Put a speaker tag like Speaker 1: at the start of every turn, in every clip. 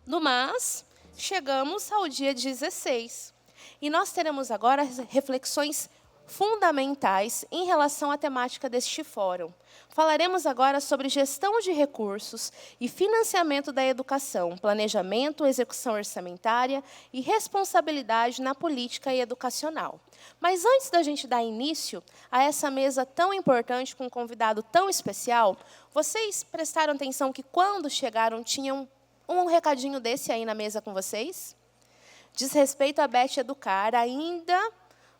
Speaker 1: No Mas, chegamos ao dia 16. E nós teremos agora reflexões fundamentais em relação à temática deste fórum. Falaremos agora sobre gestão de recursos e financiamento da educação, planejamento, execução orçamentária e responsabilidade na política educacional. Mas antes da gente dar início a essa mesa tão importante com um convidado tão especial, vocês prestaram atenção que quando chegaram tinham um recadinho desse aí na mesa com vocês? Diz respeito à Beth Educar. Ainda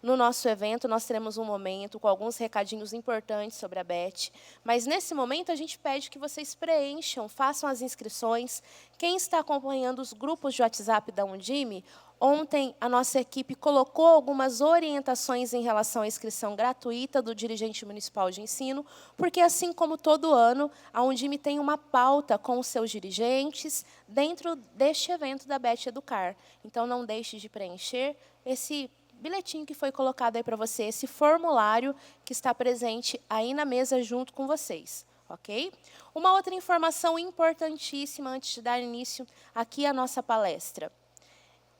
Speaker 1: no nosso evento, nós teremos um momento com alguns recadinhos importantes sobre a Beth. Mas, nesse momento, a gente pede que vocês preencham, façam as inscrições. Quem está acompanhando os grupos de WhatsApp da Undime, ontem a nossa equipe colocou algumas orientações em relação à inscrição gratuita do dirigente municipal de ensino, porque, assim como todo ano, a Undime tem uma pauta com os seus dirigentes dentro deste evento da Beth Educar. Então, não deixe de preencher esse bilhetinho que foi colocado aí para você, esse formulário que está presente aí na mesa junto com vocês, ok? Uma outra informação importantíssima antes de dar início aqui à nossa palestra.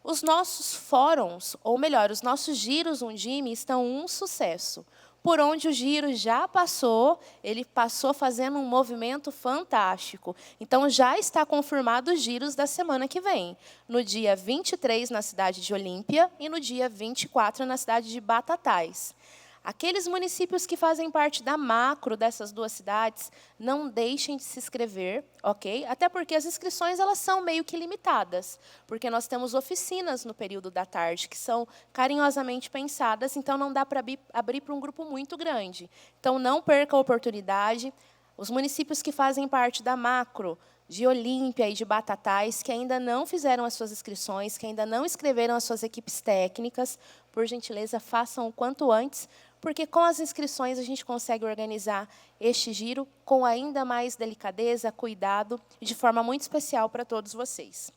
Speaker 1: Os nossos fóruns, ou melhor, os nossos giros Undime estão um sucesso. Por onde o giro já passou, ele passou fazendo um movimento fantástico. Então, já está confirmado os giros da semana que vem. No dia 23, na cidade de Olímpia, e no dia 24, na cidade de Batatais. Aqueles municípios que fazem parte da macro dessas duas cidades, não deixem de se inscrever, ok? Até porque as inscrições elas são meio que limitadas, porque nós temos oficinas no período da tarde, que são carinhosamente pensadas, então não dá para abrir para um grupo muito grande. Então, não perca a oportunidade. Os municípios que fazem parte da macro, de Olímpia e de Batatais, que ainda não fizeram as suas inscrições, que ainda não inscreveram as suas equipes técnicas, por gentileza, façam o quanto antes, porque com as inscrições a gente consegue organizar este giro com ainda mais delicadeza, cuidado e de forma muito especial para todos vocês.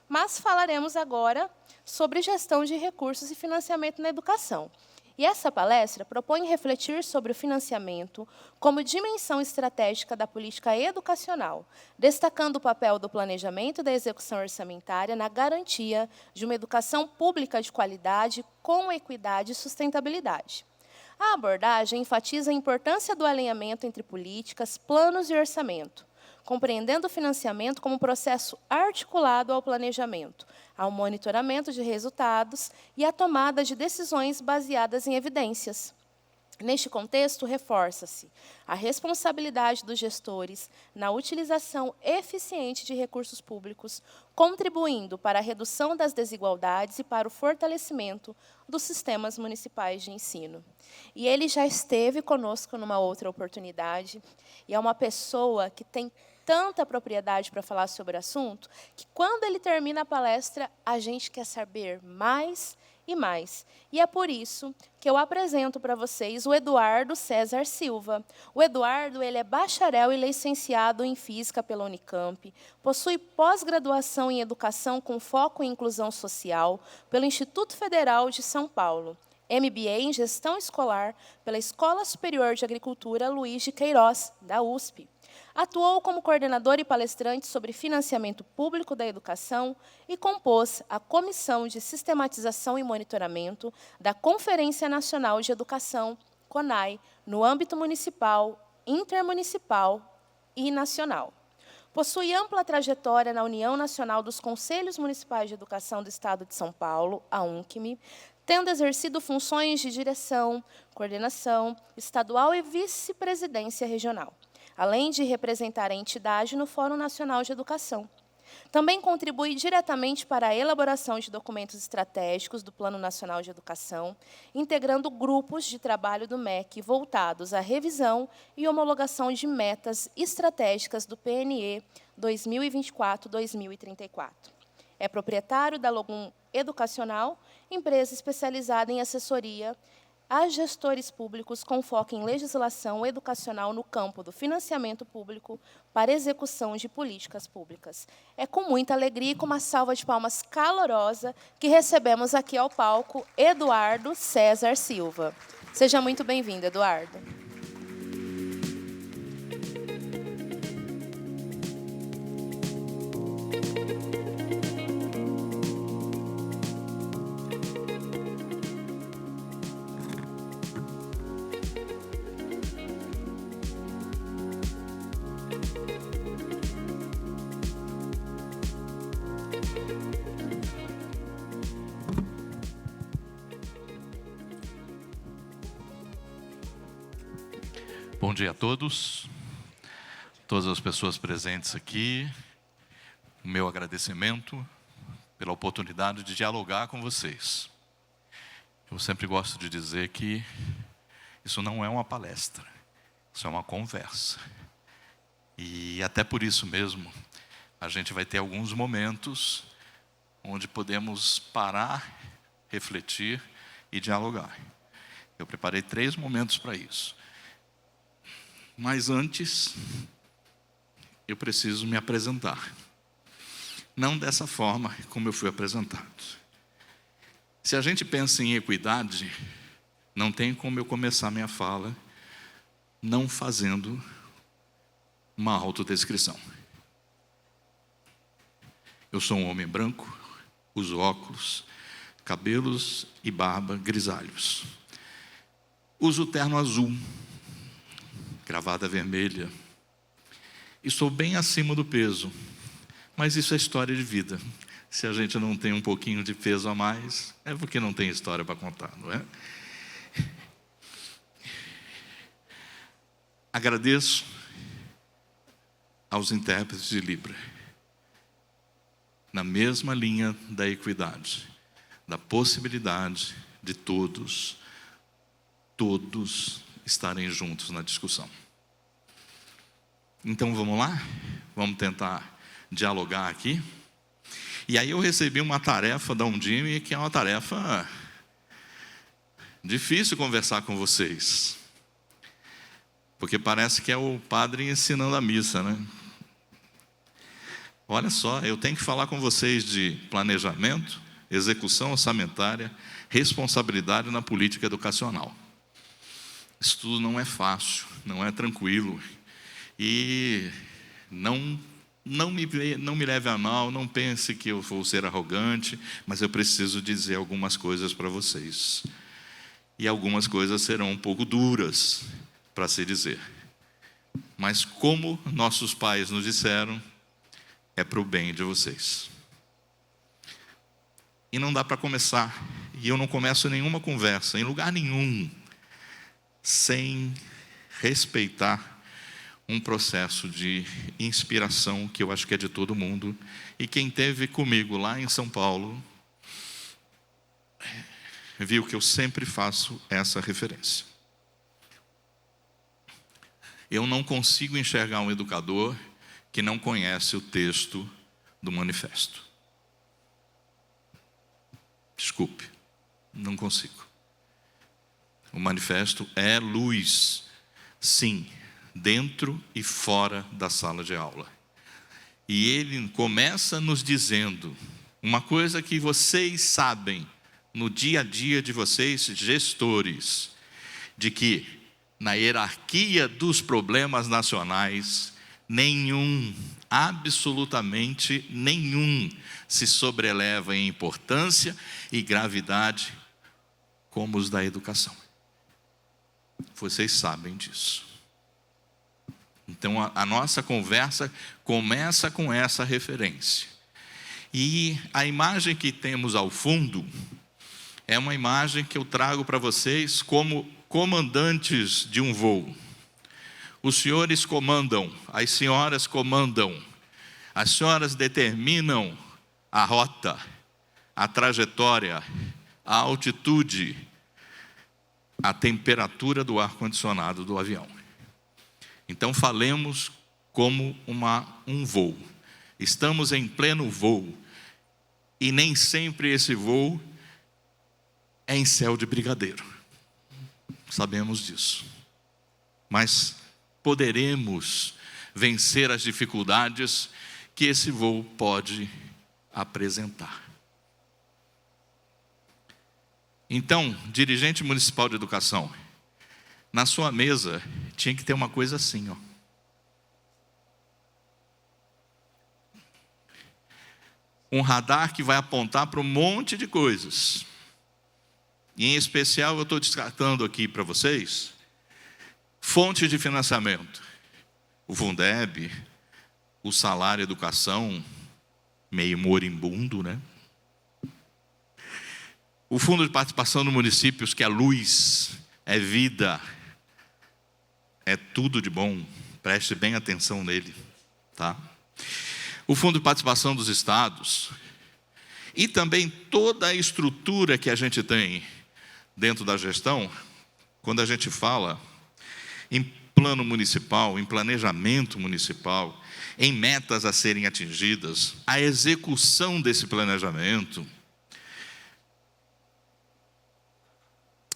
Speaker 1: Mas falaremos agora sobre gestão de recursos e financiamento na educação. E essa palestra propõe refletir sobre o financiamento como dimensão estratégica da política educacional, destacando o papel do planejamento e da execução orçamentária na garantia de uma educação pública de qualidade com equidade e sustentabilidade. A abordagem enfatiza a importância do alinhamento entre políticas, planos e orçamento, compreendendo o financiamento como um processo articulado ao planejamento, ao monitoramento de resultados e à tomada de decisões baseadas em evidências. Neste contexto, reforça-se a responsabilidade dos gestores na utilização eficiente de recursos públicos, contribuindo para a redução das desigualdades e para o fortalecimento dos sistemas municipais de ensino. E ele já esteve conosco numa outra oportunidade, e é uma pessoa que tem tanta propriedade para falar sobre o assunto, que quando ele termina a palestra, a gente quer saber mais e mais. E é por isso que eu apresento para vocês o Eduardo César Silva. O Eduardo ele é bacharel e licenciado em Física pela Unicamp, possui pós-graduação em Educação com foco em Inclusão Social pelo Instituto Federal de São Paulo, MBA em Gestão Escolar pela Escola Superior de Agricultura Luiz de Queiroz, da USP. Atuou como coordenador e palestrante sobre financiamento público da educação e compôs a Comissão de Sistematização e Monitoramento da Conferência Nacional de Educação, CONAE, no âmbito municipal, intermunicipal e nacional. Possui ampla trajetória na União Nacional dos Conselhos Municipais de Educação do Estado de São Paulo, a UNCM, tendo exercido funções de direção, coordenação estadual e vice-presidência regional, além de representar a entidade no Fórum Nacional de Educação. Também contribui diretamente para a elaboração de documentos estratégicos do Plano Nacional de Educação, integrando grupos de trabalho do MEC voltados à revisão e homologação de metas estratégicas do PNE 2024-2034. É proprietário da Logum Educacional, empresa especializada em assessoria a gestores públicos com foco em legislação educacional no campo do financiamento público para execução de políticas públicas. É com muita alegria e com uma salva de palmas calorosa que recebemos aqui ao palco Eduardo César Silva. Seja muito bem-vindo, Eduardo.
Speaker 2: Bom dia a todos, todas as pessoas presentes aqui. O meu agradecimento pela oportunidade de dialogar com vocês. Eu sempre gosto de dizer que isso não é uma palestra, isso é uma conversa. E até por isso mesmo, a gente vai ter alguns momentos onde podemos parar, refletir e dialogar. Eu preparei 3 momentos para isso. Mas antes, eu preciso me apresentar. Não dessa forma como eu fui apresentado. Se a gente pensa em equidade, não tem como eu começar minha fala não fazendo uma autodescrição. Eu sou um homem branco, uso óculos, cabelos e barba grisalhos. Uso terno azul, gravata vermelha, e sou bem acima do peso, mas isso é história de vida. Se a gente não tem um pouquinho de peso a mais, é porque não tem história para contar, não é? Agradeço aos intérpretes de Libra, na mesma linha da equidade, da possibilidade de todos estarem juntos na discussão. Então vamos lá? Vamos tentar dialogar aqui. E aí eu recebi uma tarefa da Undime, que é uma tarefa difícil conversar com vocês. Porque parece que é o padre ensinando a missa, né? Olha só, eu tenho que falar com vocês de planejamento, execução orçamentária, responsabilidade na política educacional. Isso tudo não é fácil, não é tranquilo. E não me leve a mal, não pense que eu vou ser arrogante, mas eu preciso dizer algumas coisas para vocês. E algumas coisas serão um pouco duras para se dizer. Mas como nossos pais nos disseram, é para o bem de vocês. E não dá para começar, e eu não começo nenhuma conversa, em lugar nenhum, sem respeitar um processo de inspiração que eu acho que é de todo mundo. E quem esteve comigo lá em São Paulo viu que eu sempre faço essa referência. Eu não consigo enxergar um educador que não conhece o texto do manifesto. Desculpe, não consigo. O manifesto é luz, sim, dentro e fora da sala de aula. E ele começa nos dizendo uma coisa que vocês sabem no dia a dia de vocês, gestores, de que na hierarquia dos problemas nacionais, nenhum, absolutamente nenhum, se sobreleva em importância e gravidade como os da educação. Vocês sabem disso. Então a nossa conversa começa com essa referência. E a imagem que temos ao fundo é uma imagem que eu trago para vocês como comandantes de um voo. Os senhores comandam, as senhoras comandam, as senhoras determinam a rota, a trajetória, a altitude, a temperatura do ar-condicionado do avião. Então falemos como um voo. Estamos em pleno voo, e nem sempre esse voo é em céu de brigadeiro. Sabemos disso. Mas poderemos vencer as dificuldades que esse voo pode apresentar. Então, dirigente municipal de educação, na sua mesa tinha que ter uma coisa assim, ó. Um radar que vai apontar para um monte de coisas. E em especial eu estou descartando aqui para vocês fontes de financiamento. O Fundeb, o salário educação, meio moribundo, né? O fundo de participação dos municípios, que é luz, é vida, é tudo de bom, preste bem atenção nele, tá? O Fundo de Participação dos Estados e também toda a estrutura que a gente tem dentro da gestão, quando a gente fala em plano municipal, em planejamento municipal, em metas a serem atingidas, a execução desse planejamento,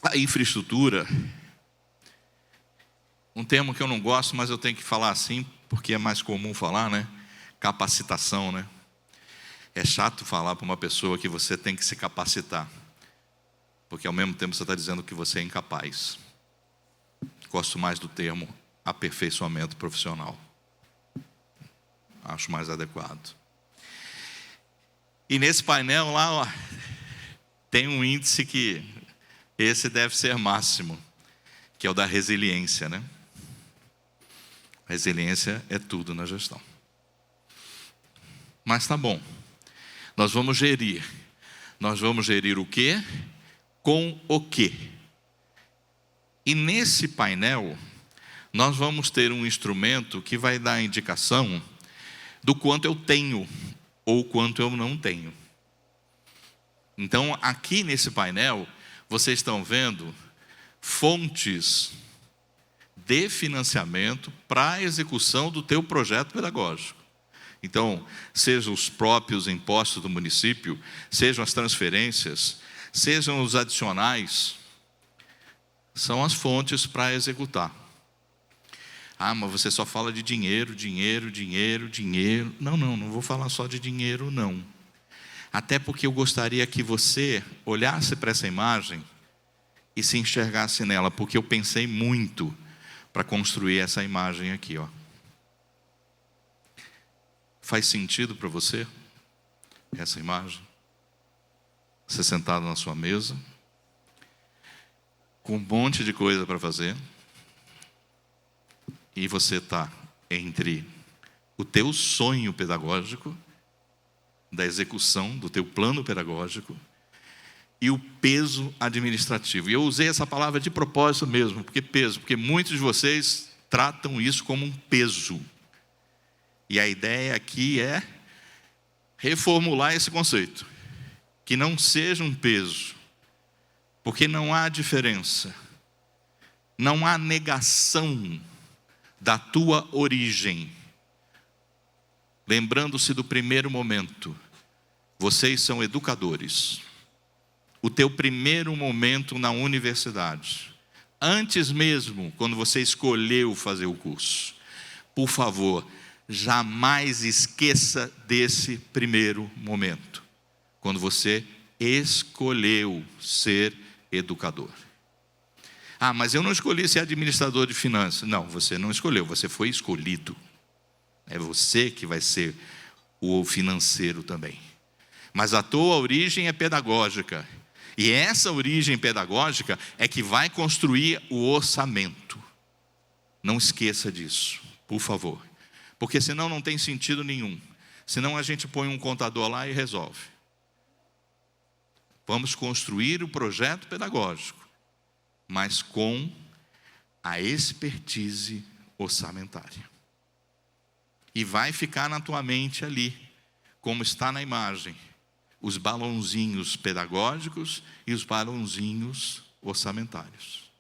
Speaker 2: a infraestrutura, um termo que eu não gosto, mas eu tenho que falar assim, porque é mais comum falar, né? Capacitação, né? É chato falar para uma pessoa que você tem que se capacitar, porque ao mesmo tempo você está dizendo que você é incapaz. Gosto mais do termo aperfeiçoamento profissional. Acho mais adequado. E nesse painel lá, ó, tem um índice que esse deve ser máximo, que é o da resiliência, né? Resiliência é tudo na gestão. Mas tá bom. Nós vamos gerir. Nós vamos gerir o quê? Com o quê? E nesse painel, nós vamos ter um instrumento que vai dar a indicação do quanto eu tenho ou quanto eu não tenho. Então, aqui nesse painel, vocês estão vendo fontes de financiamento para a execução do teu projeto pedagógico. Então, sejam os próprios impostos do município, sejam as transferências, sejam os adicionais, são as fontes para executar. Ah, mas você só fala de dinheiro, dinheiro, dinheiro, dinheiro. Não vou falar só de dinheiro, não. Até porque eu gostaria que você olhasse para essa imagem e se enxergasse nela, porque eu pensei muito para construir essa imagem aqui, ó. Faz sentido para você essa imagem? Você sentado na sua mesa, com um monte de coisa para fazer, e você está entre o teu sonho pedagógico, da execução do teu plano pedagógico, e o peso administrativo. E eu usei essa palavra de propósito mesmo, porque muitos de vocês tratam isso como um peso. E a ideia aqui é reformular esse conceito, que não seja um peso, porque não há diferença, não há negação da tua origem. Lembrando-se do primeiro momento, vocês são educadores. O teu primeiro momento na universidade, antes mesmo, quando você escolheu fazer o curso, por favor, jamais esqueça desse primeiro momento, quando você escolheu ser educador. Ah, mas eu não escolhi ser administrador de finanças. Não, você não escolheu, você foi escolhido. É você que vai ser o financeiro também. Mas a tua origem é pedagógica. E essa origem pedagógica é que vai construir o orçamento. Não esqueça disso, por favor. Porque senão não tem sentido nenhum. Senão a gente põe um contador lá e resolve. Vamos construir o projeto pedagógico, mas com a expertise orçamentária. E vai ficar na tua mente ali, como está na imagem, os balãozinhos pedagógicos e os balãozinhos orçamentários.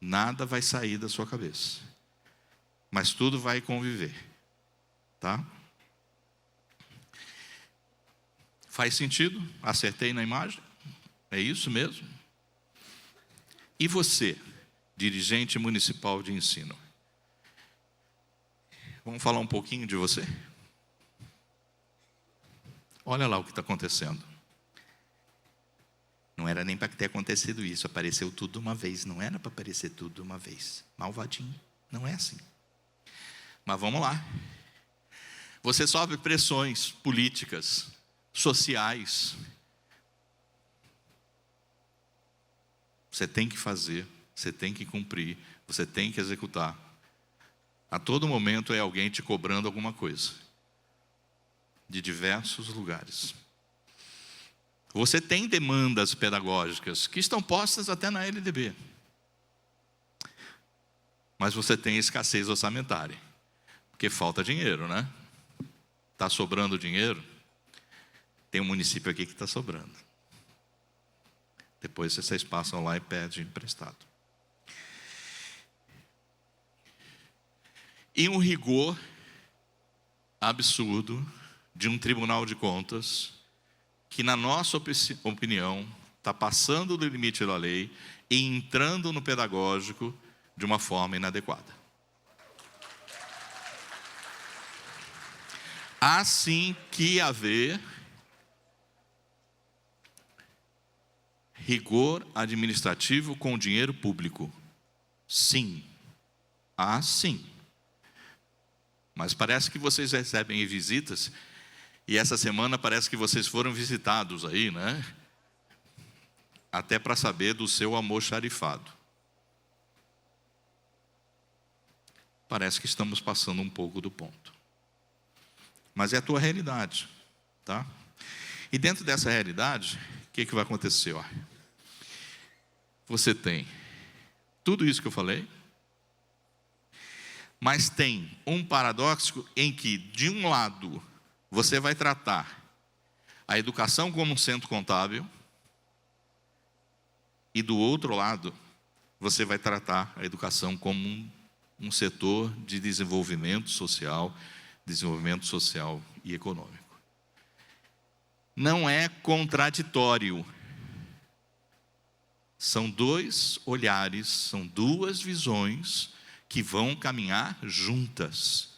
Speaker 2: Nada vai sair da sua cabeça, mas tudo vai conviver, tá? Faz sentido? Acertei na imagem? É isso mesmo? E você, dirigente municipal de ensino? Vamos falar um pouquinho de você? Olha lá o que está acontecendo. Não era nem para ter acontecido isso, apareceu tudo de uma vez. Não era para aparecer tudo de uma vez. Malvadinho, não é assim. Mas vamos lá. Você sofre pressões políticas, sociais. Você tem que fazer, você tem que cumprir, você tem que executar. A todo momento é alguém te cobrando alguma coisa. De diversos lugares. Você tem demandas pedagógicas que estão postas até na LDB. mas você tem escassez orçamentária, porque falta dinheiro, né? Está sobrando dinheiro? Tem um município aqui que está sobrando. Depois vocês passam lá e pedem emprestado. E um rigor absurdo de um tribunal de contas que, na nossa opinião, está passando do limite da lei e entrando no pedagógico de uma forma inadequada. Há sim que haver rigor administrativo com dinheiro público. Sim. Há sim. Mas parece que vocês recebem visitas, e essa semana parece que vocês foram visitados aí, né? Até para saber do seu almoxarifado. Parece que estamos passando um pouco do ponto. Mas é a tua realidade, tá? E dentro dessa realidade, o que vai acontecer? Ó? Você tem tudo isso que eu falei, mas tem um paradoxo em que, de um lado, você vai tratar a educação como um centro contábil, e do outro lado, você vai tratar a educação como um setor de desenvolvimento social e econômico. Não é contraditório. São dois olhares, são duas visões que vão caminhar juntas.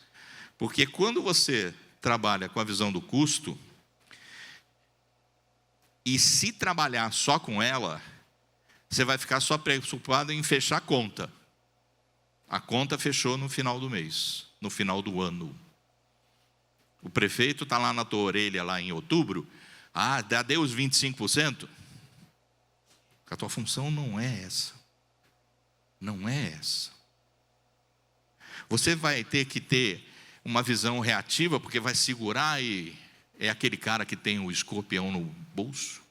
Speaker 2: Porque quando você trabalha com a visão do custo, e se trabalhar só com ela, você vai ficar só preocupado em fechar a conta. A conta fechou no final do mês, no final do ano. O prefeito está lá na tua orelha, lá em outubro, deu os 25%. A tua função não é essa. Não é essa. Você vai ter que ter uma visão reativa, porque vai segurar e é aquele cara que tem o escorpião no bolso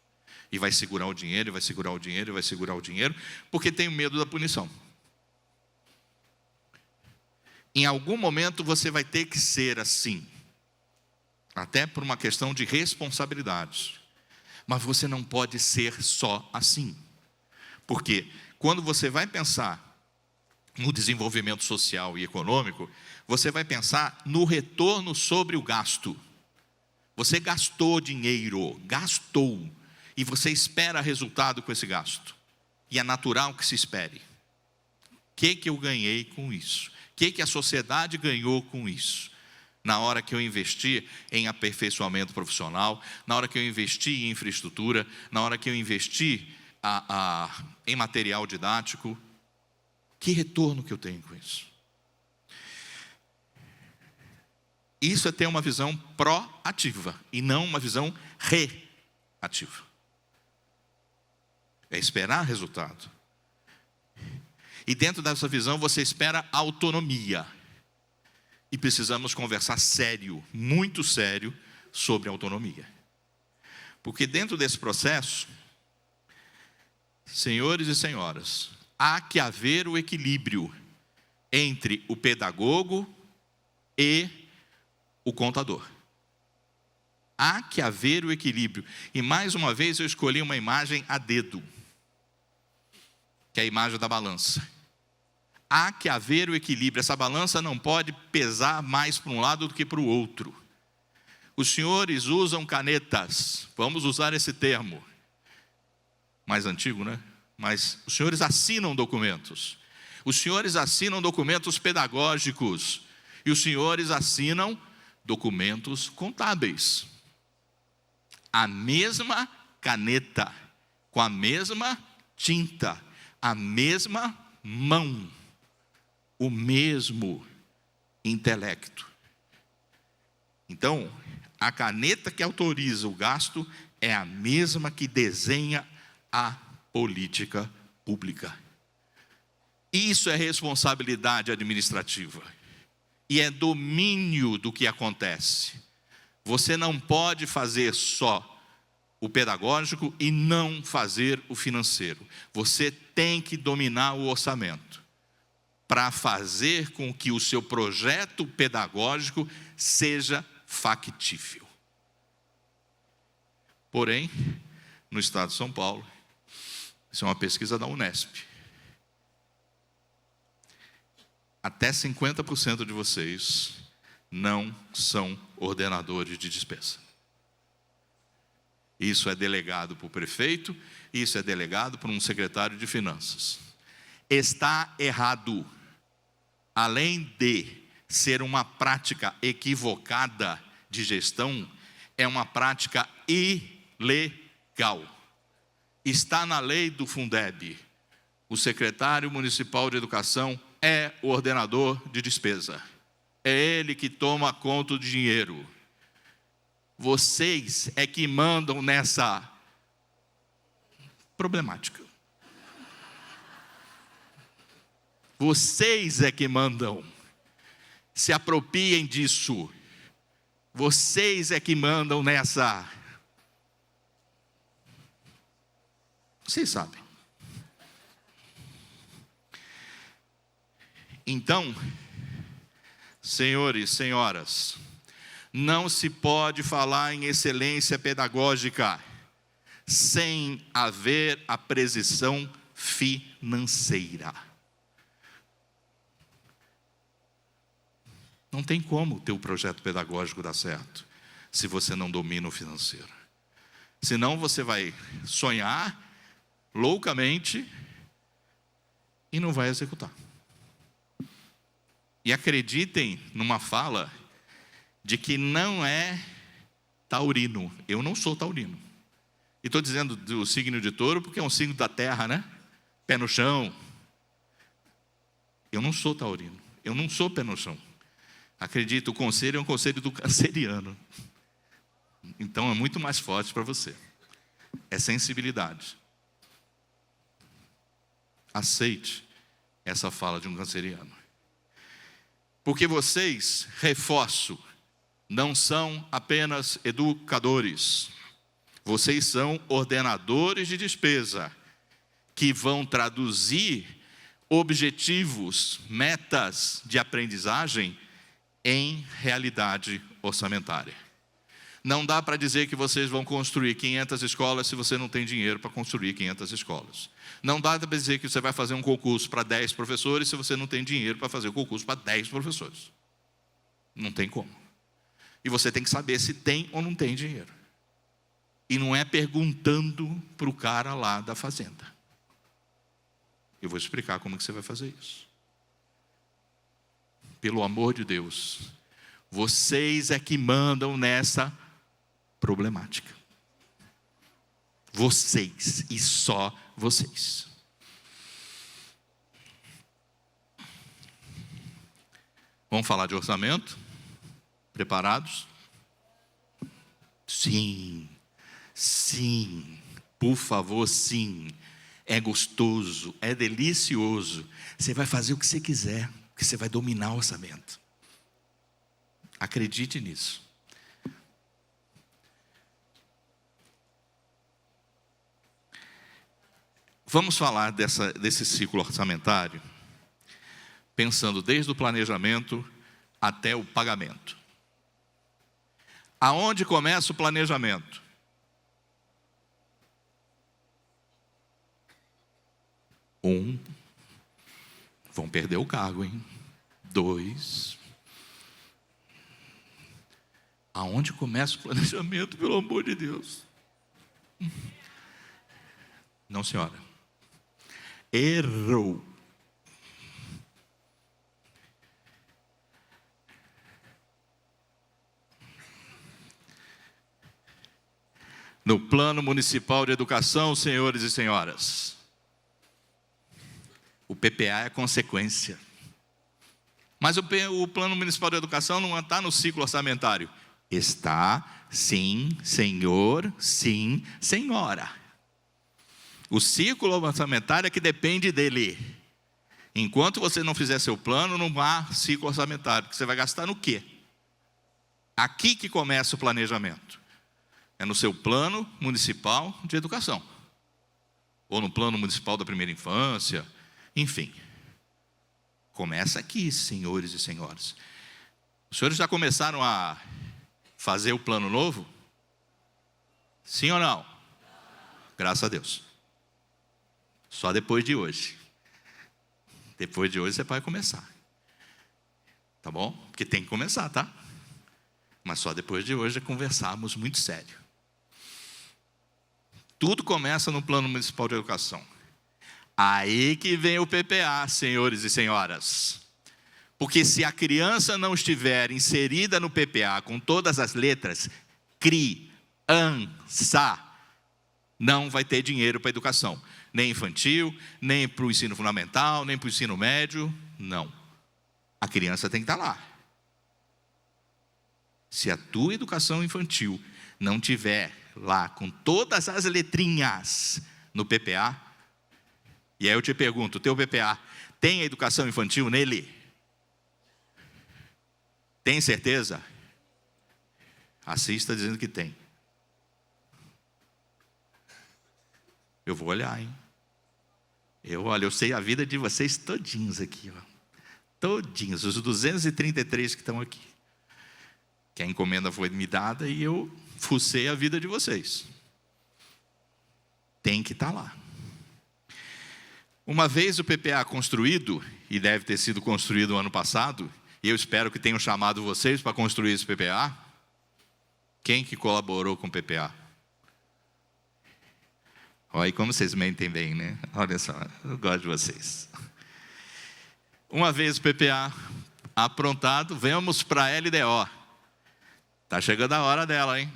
Speaker 2: e vai segurar o dinheiro, e vai segurar o dinheiro, e vai segurar o dinheiro, porque tem medo da punição. Em algum momento você vai ter que ser assim, até por uma questão de responsabilidades. Mas você não pode ser só assim. Porque quando você vai pensar no desenvolvimento social e econômico, você vai pensar no retorno sobre o gasto. Você gastou dinheiro, gastou, e você espera resultado com esse gasto. E é natural que se espere. O que eu ganhei com isso? O que a sociedade ganhou com isso? Na hora que eu investi em aperfeiçoamento profissional, na hora que eu investi em infraestrutura, na hora que eu investi em material didático, que retorno que eu tenho com isso? Isso é ter uma visão proativa e não uma visão reativa. É esperar resultado. E dentro dessa visão você espera autonomia. E precisamos conversar sério, muito sério, sobre autonomia. Porque dentro desse processo, senhores e senhoras, há que haver o equilíbrio entre o pedagogo e o contador. Há que haver o equilíbrio. E mais uma vez eu escolhi uma imagem a dedo, que é a imagem da balança. Há que haver o equilíbrio. Essa balança não pode pesar mais para um lado do que para o outro. Os senhores usam canetas, vamos usar esse termo, mais antigo, né? Mas os senhores assinam documentos. Os senhores assinam documentos pedagógicos. E os senhores assinam documentos contábeis. A mesma caneta, com a mesma tinta, a mesma mão, o mesmo intelecto. Então, a caneta que autoriza o gasto é a mesma que desenha a política pública. Isso é responsabilidade administrativa. E é domínio do que acontece. Você não pode fazer só o pedagógico e não fazer o financeiro. Você tem que dominar o orçamento. para fazer com que o seu projeto pedagógico seja factível. Porém, no estado de São Paulo, isso é uma pesquisa da Unesp, até 50% de vocês não são ordenadores de despesa. Isso é delegado para o prefeito, isso é delegado para um secretário de finanças. Está errado. Além de ser uma prática equivocada de gestão, é uma prática ilegal. Está na lei do Fundeb. O secretário municipal de educação é o ordenador de despesa. É ele que toma conta do dinheiro. Vocês é que mandam nessa problemática. Vocês é que mandam. Se apropriem disso. Vocês é que mandam nessa. Vocês sabem. Então, senhores, senhoras, não se pode falar em excelência pedagógica sem haver a precisão financeira. Não tem como o teu projeto pedagógico dar certo se você não domina o financeiro. Senão você vai sonhar loucamente e não vai executar. E acreditem numa fala de que não é taurino. Eu não sou taurino. E estou dizendo do signo de touro porque é um signo da terra, né? Pé no chão. Eu não sou taurino. Eu não sou pé no chão. Acredito, o conselho é um conselho do canceriano. Então é muito mais forte para você. É sensibilidade. Aceite essa fala de um canceriano. Porque vocês, reforço, não são apenas educadores. Vocês são ordenadores de despesa, que vão traduzir objetivos, metas de aprendizagem em realidade orçamentária. Não dá para dizer que vocês vão construir 500 escolas se você não tem dinheiro para construir 500 escolas. Não dá para dizer que você vai fazer um concurso para 10 professores se você não tem dinheiro para fazer o concurso para 10 professores. Não tem como. E você tem que saber se tem ou não tem dinheiro. E não é perguntando para o cara lá da fazenda. Eu vou explicar como que você vai fazer isso. Pelo amor de Deus, vocês é que mandam nessa problemática. Vocês e só vocês. Vamos falar de orçamento? Preparados? Sim, sim, por favor, sim. É gostoso, é delicioso. Você vai fazer o que você quiser, porque você vai dominar o orçamento. Acredite nisso. Vamos falar desse ciclo orçamentário, pensando desde o planejamento até o pagamento. Aonde começa o planejamento? Vão perder o cargo, hein? 2. Aonde começa o planejamento, pelo amor de Deus? Não, senhora. Errou. No Plano Municipal de Educação, senhores e senhoras, o PPA é consequência. Mas o Plano Municipal de Educação não está no ciclo orçamentário. Está, sim, senhor, sim, senhora. O ciclo orçamentário é que depende dele. Enquanto você não fizer seu plano, não há ciclo orçamentário. Porque você vai gastar no quê? Aqui que começa o planejamento. É no seu plano municipal de educação. Ou no plano municipal da primeira infância. Enfim. Começa aqui, senhores e senhoras. Os senhores já começaram a fazer o plano novo? Sim ou não? Graças a Deus. Só depois de hoje. Depois de hoje você vai começar. Tá bom? Porque tem que começar, tá? Mas só depois de hoje é conversarmos muito sério. Tudo começa no Plano Municipal de Educação. Aí que vem o PPA, senhores e senhoras. Porque se a criança não estiver inserida no PPA com todas as letras, criança, não vai ter dinheiro para a educação. Nem infantil, nem para o ensino fundamental, nem para o ensino médio, não. A criança tem que estar lá. Se a tua educação infantil não tiver lá com todas as letrinhas no PPA, e aí eu te pergunto, o teu PPA tem a educação infantil nele? Tem certeza? Assista dizendo que tem. Eu vou olhar, hein? Eu sei a vida de vocês todinhos aqui, ó. Todinhos, os 233 que estão aqui. Que a encomenda foi me dada e eu fucei a vida de vocês. Tem que estar lá. Uma vez o PPA construído, e deve ter sido construído no ano passado, e eu espero que tenham chamado vocês para construir esse PPA. Quem que colaborou com o PPA? Olha aí como vocês mentem bem, né? Olha só, eu gosto de vocês. Uma vez o PPA aprontado, vamos para a LDO. Está chegando a hora dela, hein?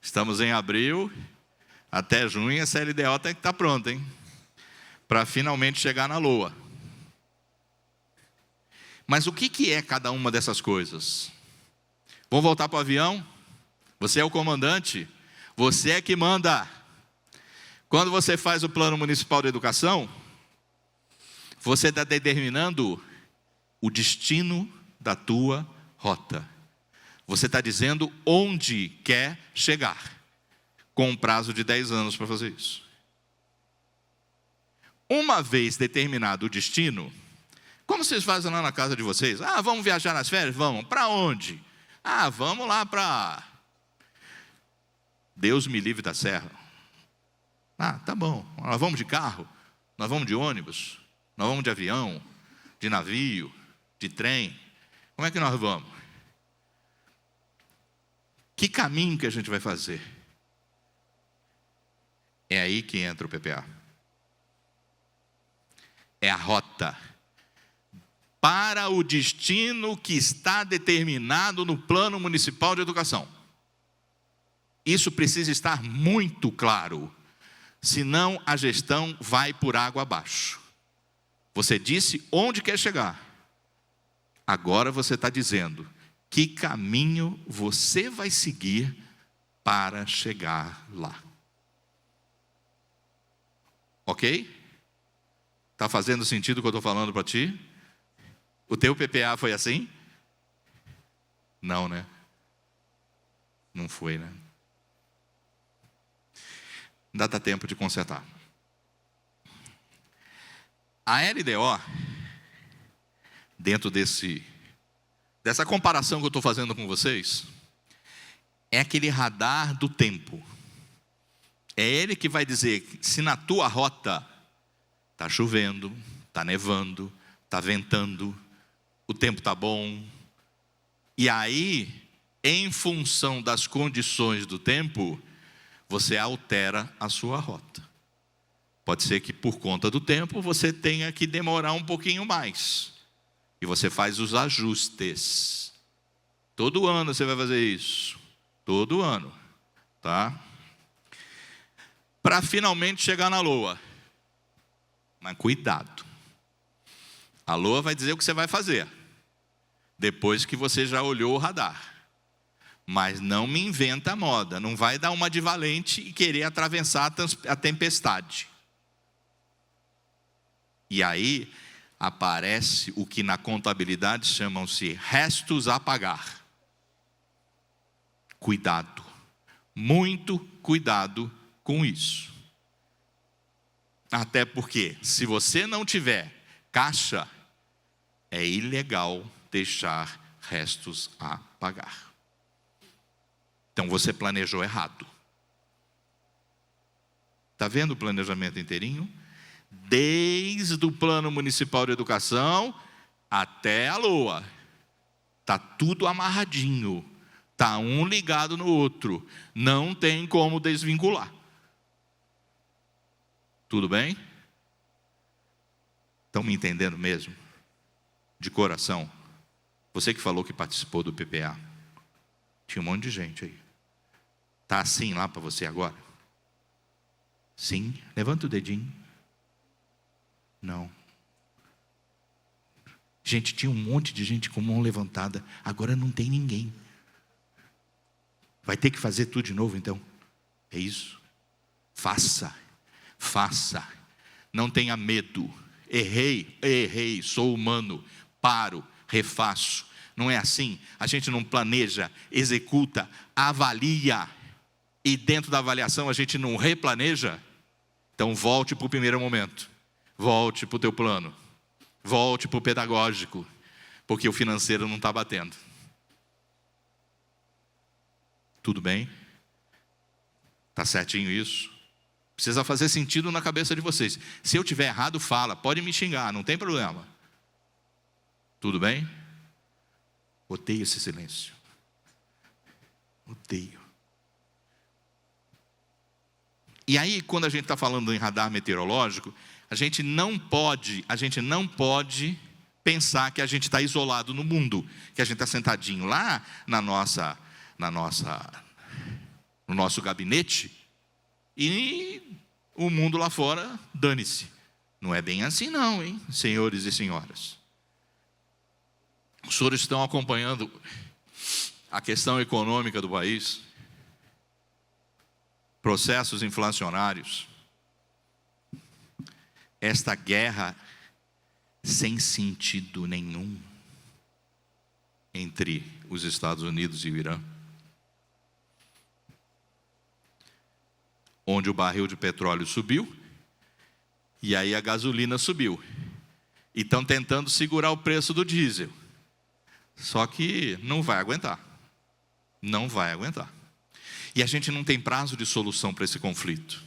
Speaker 2: Estamos em abril, até junho essa LDO tem que estar pronta, hein? Para finalmente chegar na LOA. Mas o que é cada uma dessas coisas? Vamos voltar para o avião? Você é o comandante? Você é que manda. Quando você faz o Plano Municipal de Educação, você está determinando o destino da tua rota. Você está dizendo onde quer chegar, com um prazo de 10 anos para fazer isso. Uma vez determinado o destino, como vocês fazem lá na casa de vocês? Ah, vamos viajar nas férias? Vamos. Para onde? Ah, vamos lá para Deus me livre da serra. Ah, tá bom. Nós vamos de carro? Nós vamos de ônibus? Nós vamos de avião? De navio? De trem? Como é que nós vamos? Que caminho que a gente vai fazer? É aí que entra o PPA. É a rota para o destino que está determinado no Plano Municipal de Educação. Isso precisa estar muito claro, senão a gestão vai por água abaixo. Você disse onde quer chegar. Agora você está dizendo que caminho você vai seguir para chegar lá. Ok? Está fazendo sentido o que eu estou falando para ti? O teu PPA foi assim? Não, né? Não foi, né? Ainda dá tempo de consertar. A LDO, dentro dessa comparação que eu estou fazendo com vocês, é aquele radar do tempo. É ele que vai dizer se na tua rota está chovendo, está nevando, está ventando, o tempo está bom. E aí, em função das condições do tempo, você altera a sua rota. Pode ser que por conta do tempo você tenha que demorar um pouquinho mais. E você faz os ajustes. Todo ano você vai fazer isso. Todo ano. Tá? Para finalmente chegar na LOA. Mas cuidado. A LOA vai dizer o que você vai fazer. Depois que você já olhou o radar. Mas não me inventa a moda. Não vai dar uma de valente e querer atravessar a tempestade. E aí aparece o que na contabilidade chamam-se restos a pagar. Cuidado. Muito cuidado com isso. Até porque, se você não tiver caixa, É ilegal deixar restos a pagar. Então você planejou errado. Está vendo o planejamento inteirinho? Desde o Plano Municipal de Educação até a LOA. Está tudo amarradinho. Está um ligado no outro. Não tem como desvincular. Tudo bem? Estão me entendendo mesmo? De coração? Você que falou que participou do PPA. Tinha um monte de gente aí. Está assim lá para você agora? Sim? Levanta o dedinho. Não. Gente, tinha um monte de gente com mão levantada. Agora não tem ninguém. Vai ter que fazer tudo de novo então? É isso? Faça. Faça. Não tenha medo. Errei, sou humano. Paro, refaço. Não é assim? A gente não planeja, executa, avalia. E dentro da avaliação a gente não replaneja. Então volte para o primeiro momento. Volte para o teu plano. Volte para o pedagógico. Porque o financeiro não está batendo. Tudo bem? Está certinho isso? Precisa fazer sentido na cabeça de vocês. Se eu tiver errado, fala. Pode me xingar, não tem problema. Tudo bem? Odeio esse silêncio. Odeio. E aí, quando a gente está falando em radar meteorológico, a gente não pode pensar que a gente está isolado no mundo, que a gente está sentadinho lá no nosso gabinete e o mundo lá fora, dane-se. Não é bem assim não, hein, senhores e senhoras. Os senhores estão acompanhando a questão econômica do país, processos inflacionários, esta guerra sem sentido nenhum entre os Estados Unidos e o Irã, onde o barril de petróleo subiu, e aí a gasolina subiu. E estão tentando segurar o preço do diesel. Só que não vai aguentar. Não vai aguentar. E a gente não tem prazo de solução para esse conflito.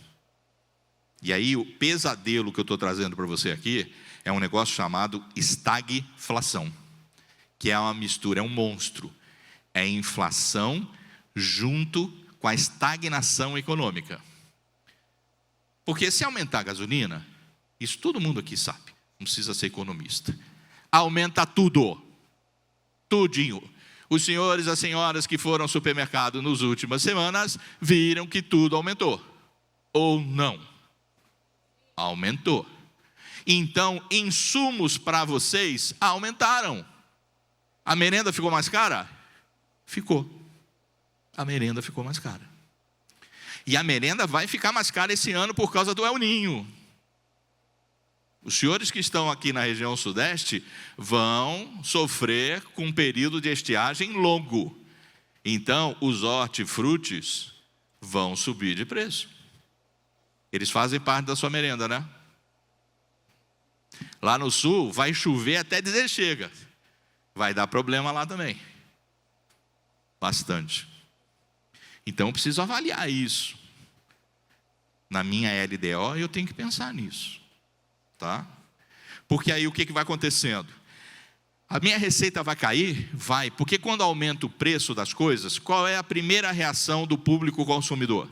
Speaker 2: E aí o pesadelo que eu estou trazendo para você aqui é um negócio chamado estagflação, que é uma mistura, é um monstro. É inflação junto com a estagnação econômica. Porque se aumentar a gasolina, isso todo mundo aqui sabe, não precisa ser economista. Aumenta tudo, tudinho. Os senhores e as senhoras que foram ao supermercado nas últimas semanas viram que tudo aumentou. Ou não? Aumentou. Então, insumos para vocês aumentaram. A merenda ficou mais cara? Ficou. A merenda ficou mais cara. E a merenda vai ficar mais cara esse ano por causa do El Ninho. Os senhores que estão aqui na região sudeste vão sofrer com um período de estiagem longo. Então, os hortifrutis vão subir de preço. Eles fazem parte da sua merenda, né? Lá no sul vai chover até dizer chega. Vai dar problema lá também. Bastante. Então eu preciso avaliar isso. Na minha LDO eu tenho que pensar nisso. Tá? Porque aí o que vai acontecendo? A minha receita vai cair? Vai. Porque quando aumenta o preço das coisas, qual é a primeira reação do público consumidor?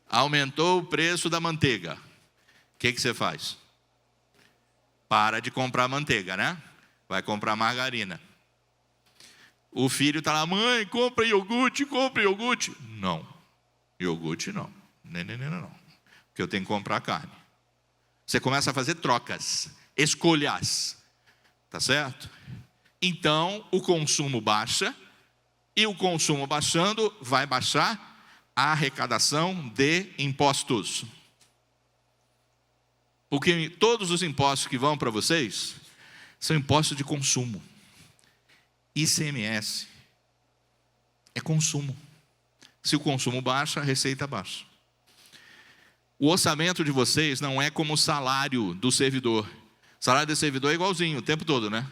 Speaker 2: Aumentou o preço da manteiga. O que você faz? Para de comprar manteiga, né? Vai comprar margarina. O filho está lá, mãe, compra iogurte, compra iogurte. Não, iogurte não. Não. Porque eu tenho que comprar carne. Você começa a fazer trocas, escolhas. Tá certo? Então, o consumo baixa. E o consumo baixando, vai baixar a arrecadação de impostos. Porque todos os impostos que vão para vocês são impostos de consumo. ICMS é consumo. Se o consumo baixa, a receita baixa. O orçamento de vocês não é como o salário do servidor. O salário do servidor é igualzinho o tempo todo, né?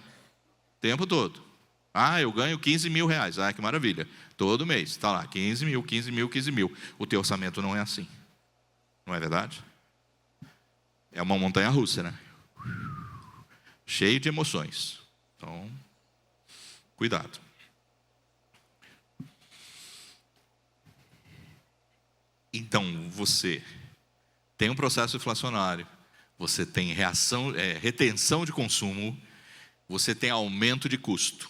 Speaker 2: O tempo todo. Ah, eu ganho 15 mil reais. Ah, que maravilha. Todo mês. Está lá, 15 mil, 15 mil, 15 mil. O teu orçamento não é assim. Não é verdade? É uma montanha-russa, né? Cheio de emoções. Então, cuidado. Então, você tem um processo inflacionário, você tem retenção de consumo, você tem aumento de custo.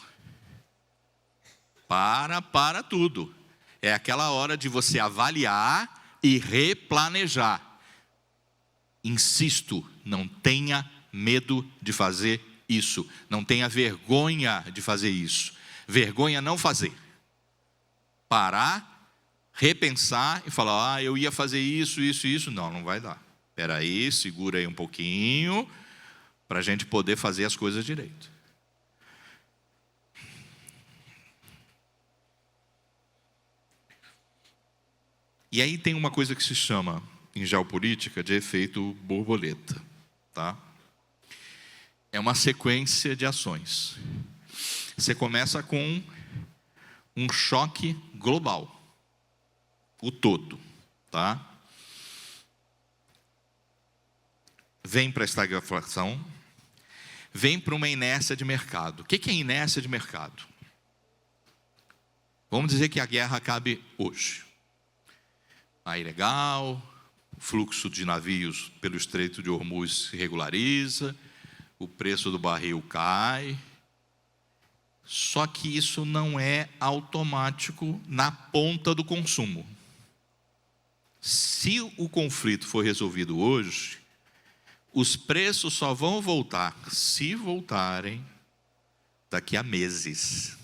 Speaker 2: Para tudo. É aquela hora de você avaliar e replanejar. Insisto, não tenha medo de fazer isso. Não tenha vergonha de fazer isso. Vergonha não fazer. Parar, repensar e falar, eu ia fazer isso, isso, isso. Não, não vai dar. Espera aí, segura aí um pouquinho, para a gente poder fazer as coisas direito. E aí tem uma coisa que se chama, em geopolítica, de efeito borboleta. Tá? É uma sequência de ações. Você começa com um choque global. O todo. Tá? Vem para a estagflação. Vem para uma inércia de mercado. O que é inércia de mercado? Vamos dizer que a guerra acabe hoje. Aí legal, o fluxo de navios pelo Estreito de Hormuz se regulariza, o preço do barril cai. Só que isso não é automático na ponta do consumo. Se o conflito for resolvido hoje, os preços só vão voltar, se voltarem, daqui a meses.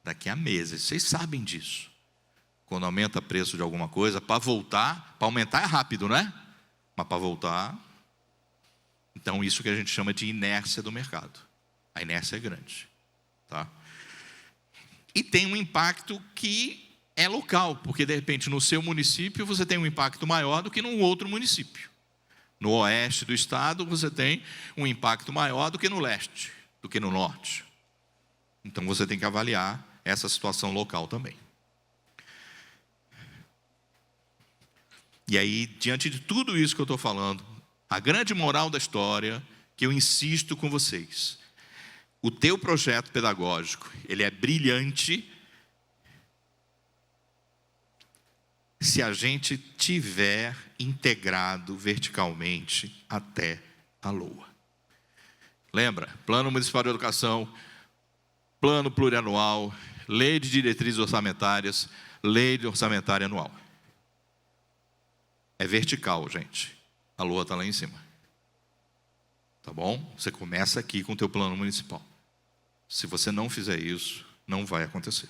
Speaker 2: Daqui a meses, vocês sabem disso. Quando aumenta o preço de alguma coisa, para voltar, para aumentar é rápido, né? Mas para voltar, então isso que a gente chama de inércia do mercado. A inércia é grande. Tá? E tem um impacto que é local, porque de repente no seu município você tem um impacto maior do que num outro município. No oeste do estado você tem um impacto maior do que no leste, do que no norte. Então você tem que avaliar essa situação local também. E aí, diante de tudo isso que eu estou falando, a grande moral da história, que eu insisto com vocês, o teu projeto pedagógico, ele é brilhante se a gente tiver integrado verticalmente até a LOA. Lembra? Plano Municipal de Educação, Plano Plurianual, Lei de Diretrizes Orçamentárias, Lei de Orçamentária Anual. É vertical, gente. A LOA está lá em cima. Tá bom? Você começa aqui com o teu plano municipal. Se você não fizer isso, não vai acontecer.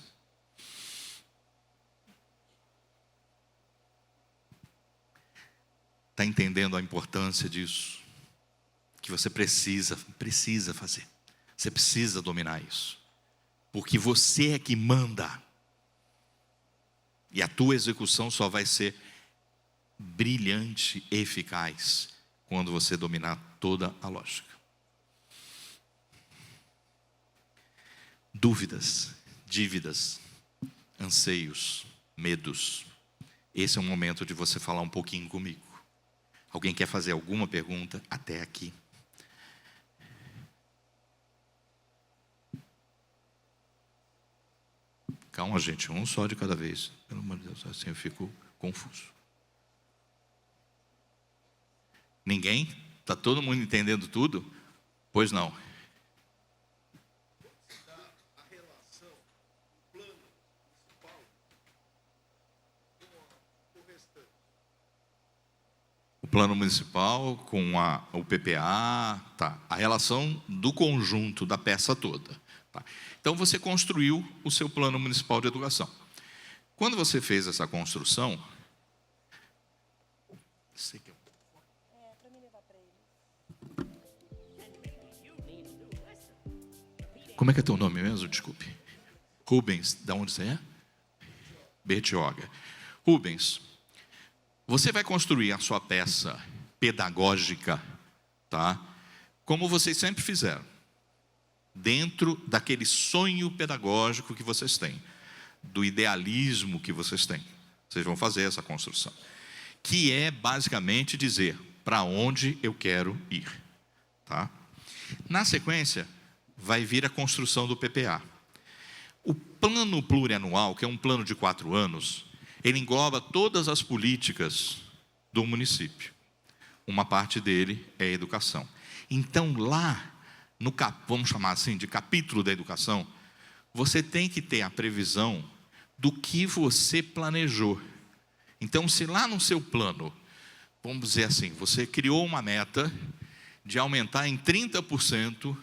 Speaker 2: Está entendendo a importância disso? Que você precisa fazer. Você precisa dominar isso. Porque você é que manda. E a tua execução só vai ser brilhante, eficaz, quando você dominar toda a lógica. Dúvidas, dívidas, anseios, medos. Esse é o momento de você falar um pouquinho comigo. Alguém quer fazer alguma pergunta até aqui? Calma, gente, um só de cada vez. Pelo amor de Deus, assim eu fico confuso. Ninguém? Está todo mundo entendendo tudo? Pois não.
Speaker 3: A relação plano municipal com o restante.
Speaker 2: O plano municipal com o PPA, tá. A relação do conjunto, da peça toda. Tá. Então você construiu o seu plano municipal de educação. Quando você fez essa construção, como é que é teu nome mesmo? Desculpe. Rubens, de onde você é? Bertioga. Rubens, Você vai construir a sua peça pedagógica, tá? Como vocês sempre fizeram, dentro daquele sonho pedagógico que vocês têm, do idealismo que vocês têm. Vocês vão fazer essa construção, que é basicamente dizer para onde eu quero ir, tá? Na sequência, vai vir a construção do PPA. O plano plurianual, que é um plano de 4 anos, ele engloba todas as políticas do município. Uma parte dele é a educação. Então, lá, vamos chamar assim, de capítulo da educação, você tem que ter a previsão do que você planejou. Então, se lá no seu plano, vamos dizer assim, você criou uma meta de aumentar em 30%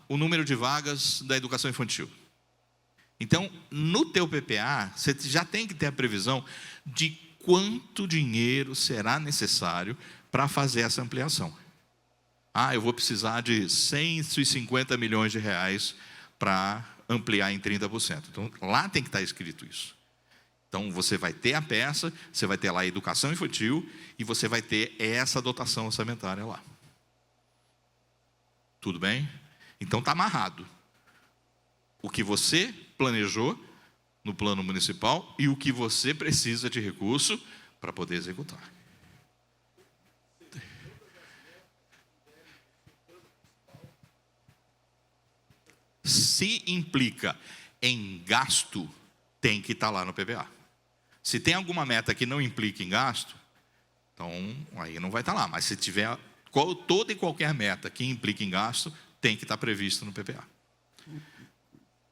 Speaker 2: o número de vagas da educação infantil. Então, no teu PPA, você já tem que ter a previsão de quanto dinheiro será necessário para fazer essa ampliação. Eu vou precisar de 150 milhões de reais para ampliar em 30%. Então, lá tem que estar escrito isso. Então, você vai ter a peça, você vai ter lá a educação infantil e você vai ter essa dotação orçamentária lá. Tudo bem? Então, está amarrado. O que você planejou no plano municipal e o que você precisa de recurso para poder executar. Se implica em gasto, tem que estar lá no PPA. Se tem alguma meta que não implica em gasto, então aí não vai estar lá. Mas se tiver toda e qualquer meta que implique em gasto, tem que estar previsto no PPA.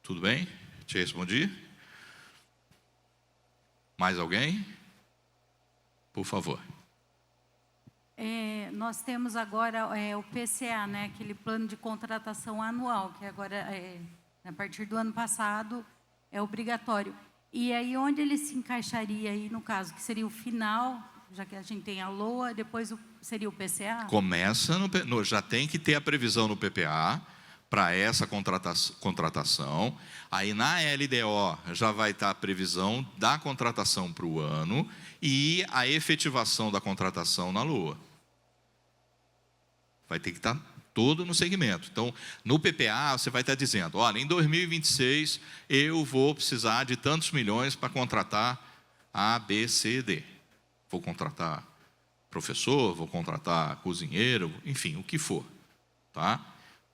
Speaker 2: Tudo bem? Te respondi? Mais alguém? Por favor.
Speaker 4: Nós temos agora o PCA, né, aquele plano de contratação anual, que agora, a partir do ano passado, é obrigatório. E aí, onde ele se encaixaria aí, no caso, que seria o final, já que a gente tem a LOA, depois seria o PCA?
Speaker 2: Começa já tem que ter a previsão no PPA para essa contratação. Aí na LDO já vai estar a previsão da contratação para o ano e a efetivação da contratação na LOA. Vai ter que estar todo no segmento. Então, no PPA, você vai estar dizendo, olha, em 2026 eu vou precisar de tantos milhões para contratar A, B, C, D. Vou contratar professor, vou contratar cozinheiro, enfim, o que for, tá?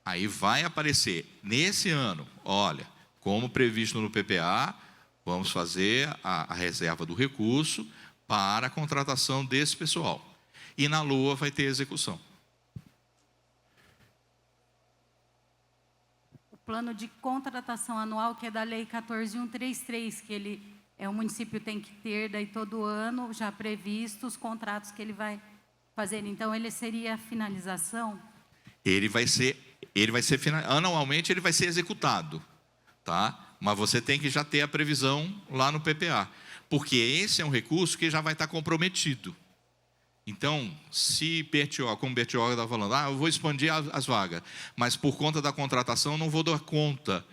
Speaker 2: Aí vai aparecer, nesse ano, olha, como previsto no PPA, vamos fazer a reserva do recurso para a contratação desse pessoal. E na LOA vai ter execução.
Speaker 4: O plano de contratação anual, que é da Lei 14.133, que o município tem que ter, daí todo ano, já previsto os contratos que ele vai fazer. Então, ele seria a finalização? Anualmente ele vai ser executado, tá? Mas você tem que já ter a previsão lá no PPA, porque esse é um recurso que já vai estar comprometido. Então, se como o Bertioga estava falando, eu vou expandir as vagas, mas por conta da contratação não vou dar conta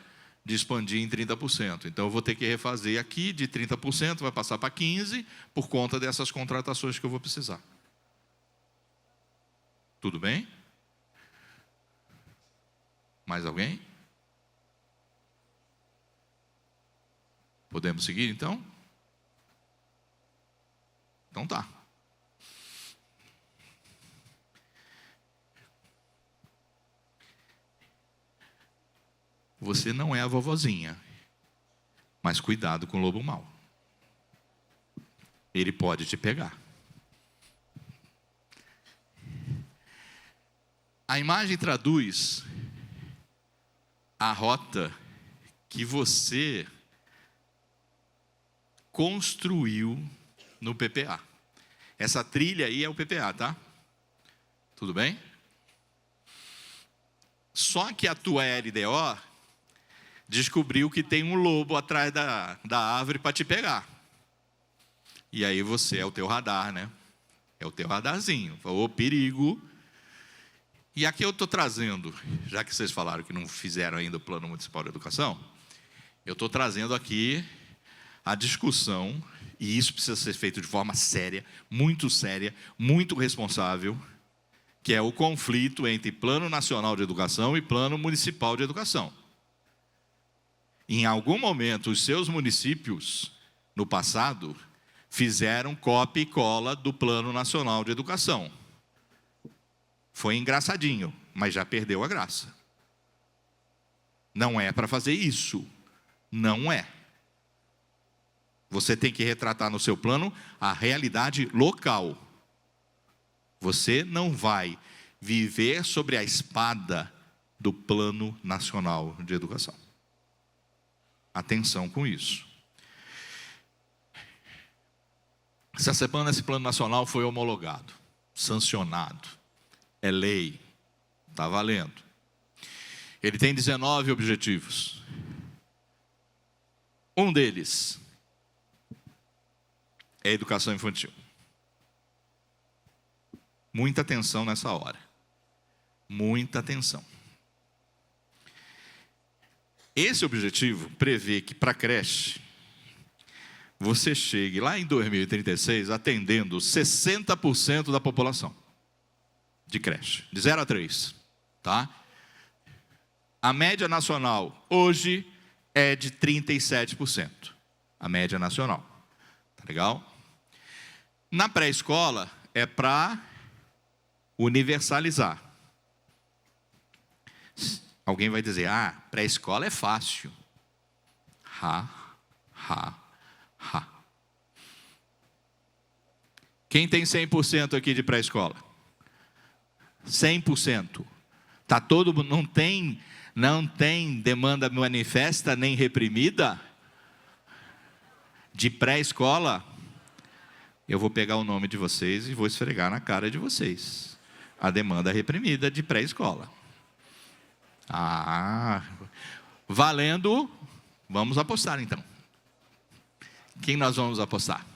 Speaker 4: de expandir em 30%. Então, eu vou ter que refazer aqui de 30%, vai passar para 15%, por conta dessas contratações que eu vou precisar. Tudo bem? Mais alguém? Podemos seguir, então? Então tá. Você não é a vovozinha, mas cuidado com o lobo mau. Ele pode te pegar. A imagem traduz a rota que você construiu no PPA. Essa trilha aí é o PPA, tá? Tudo bem? Só que a tua LDO descobriu que tem um lobo atrás da árvore para te pegar. E aí você é o teu radar, né? É o teu radarzinho. Ô, perigo. E aqui eu estou trazendo, já que vocês falaram que não fizeram ainda o Plano Municipal de Educação, eu estou trazendo aqui a discussão
Speaker 2: e isso precisa ser feito de forma séria, muito responsável, que é o conflito entre Plano Nacional de Educação e Plano Municipal de Educação. Em algum momento, os seus municípios, no passado, fizeram cópia e cola do Plano Nacional de Educação. Foi engraçadinho, mas já perdeu a graça. Não é para fazer isso. Não é. Você tem que retratar no seu plano a realidade local. Você não vai viver sobre a espada do Plano Nacional de Educação. Atenção com isso. Essa semana esse Plano Nacional foi homologado, sancionado. É lei. Está valendo. Ele tem 19 objetivos. Um deles é a educação infantil. Muita atenção nessa hora. Muita atenção. Esse objetivo prevê que para a creche, você chegue lá em 2036 atendendo 60% da população de creche, de 0 a 3, tá? A média nacional hoje é de 37%. A média nacional. Tá legal? Na pré-escola é para universalizar. Alguém vai dizer, pré-escola é fácil. Quem tem 100% aqui de pré-escola? 100%. Tá todo mundo, não tem demanda manifesta nem reprimida de pré-escola. Eu vou pegar o nome de vocês e vou esfregar na cara de vocês. A demanda reprimida de pré-escola. Valendo. Vamos apostar então. Quem nós vamos apostar?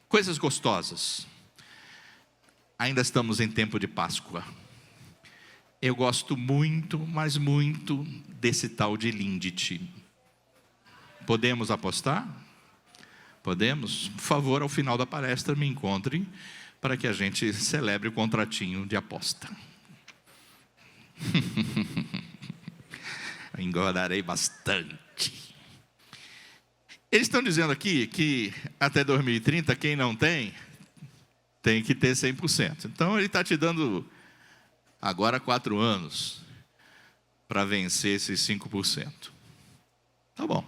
Speaker 2: Coisas gostosas. Ainda estamos em tempo de Páscoa. Eu gosto muito, mas muito, desse tal de Lindt. Podemos apostar? Podemos? Por favor, ao final da palestra, me encontre para que a gente celebre o contratinho de aposta. Engordarei bastante. Eles estão dizendo aqui que até 2030, quem não tem que ter 100%. Então, ele está te dando agora 4 anos para vencer esses 5%. Tá bom.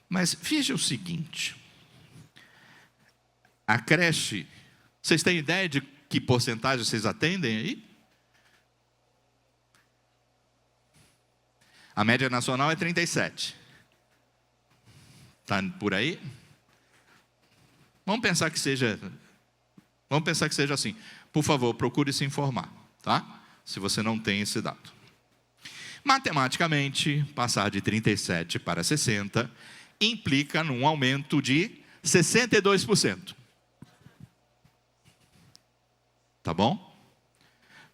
Speaker 2: Mas veja o seguinte. A creche, vocês têm ideia de que porcentagem vocês atendem aí? A média nacional é 37%. Está por aí? Vamos pensar que seja assim. Por favor, procure se informar, tá? Se você não tem esse dado. Matematicamente, passar de 37 para 60 implica num aumento de 62%. Tá bom?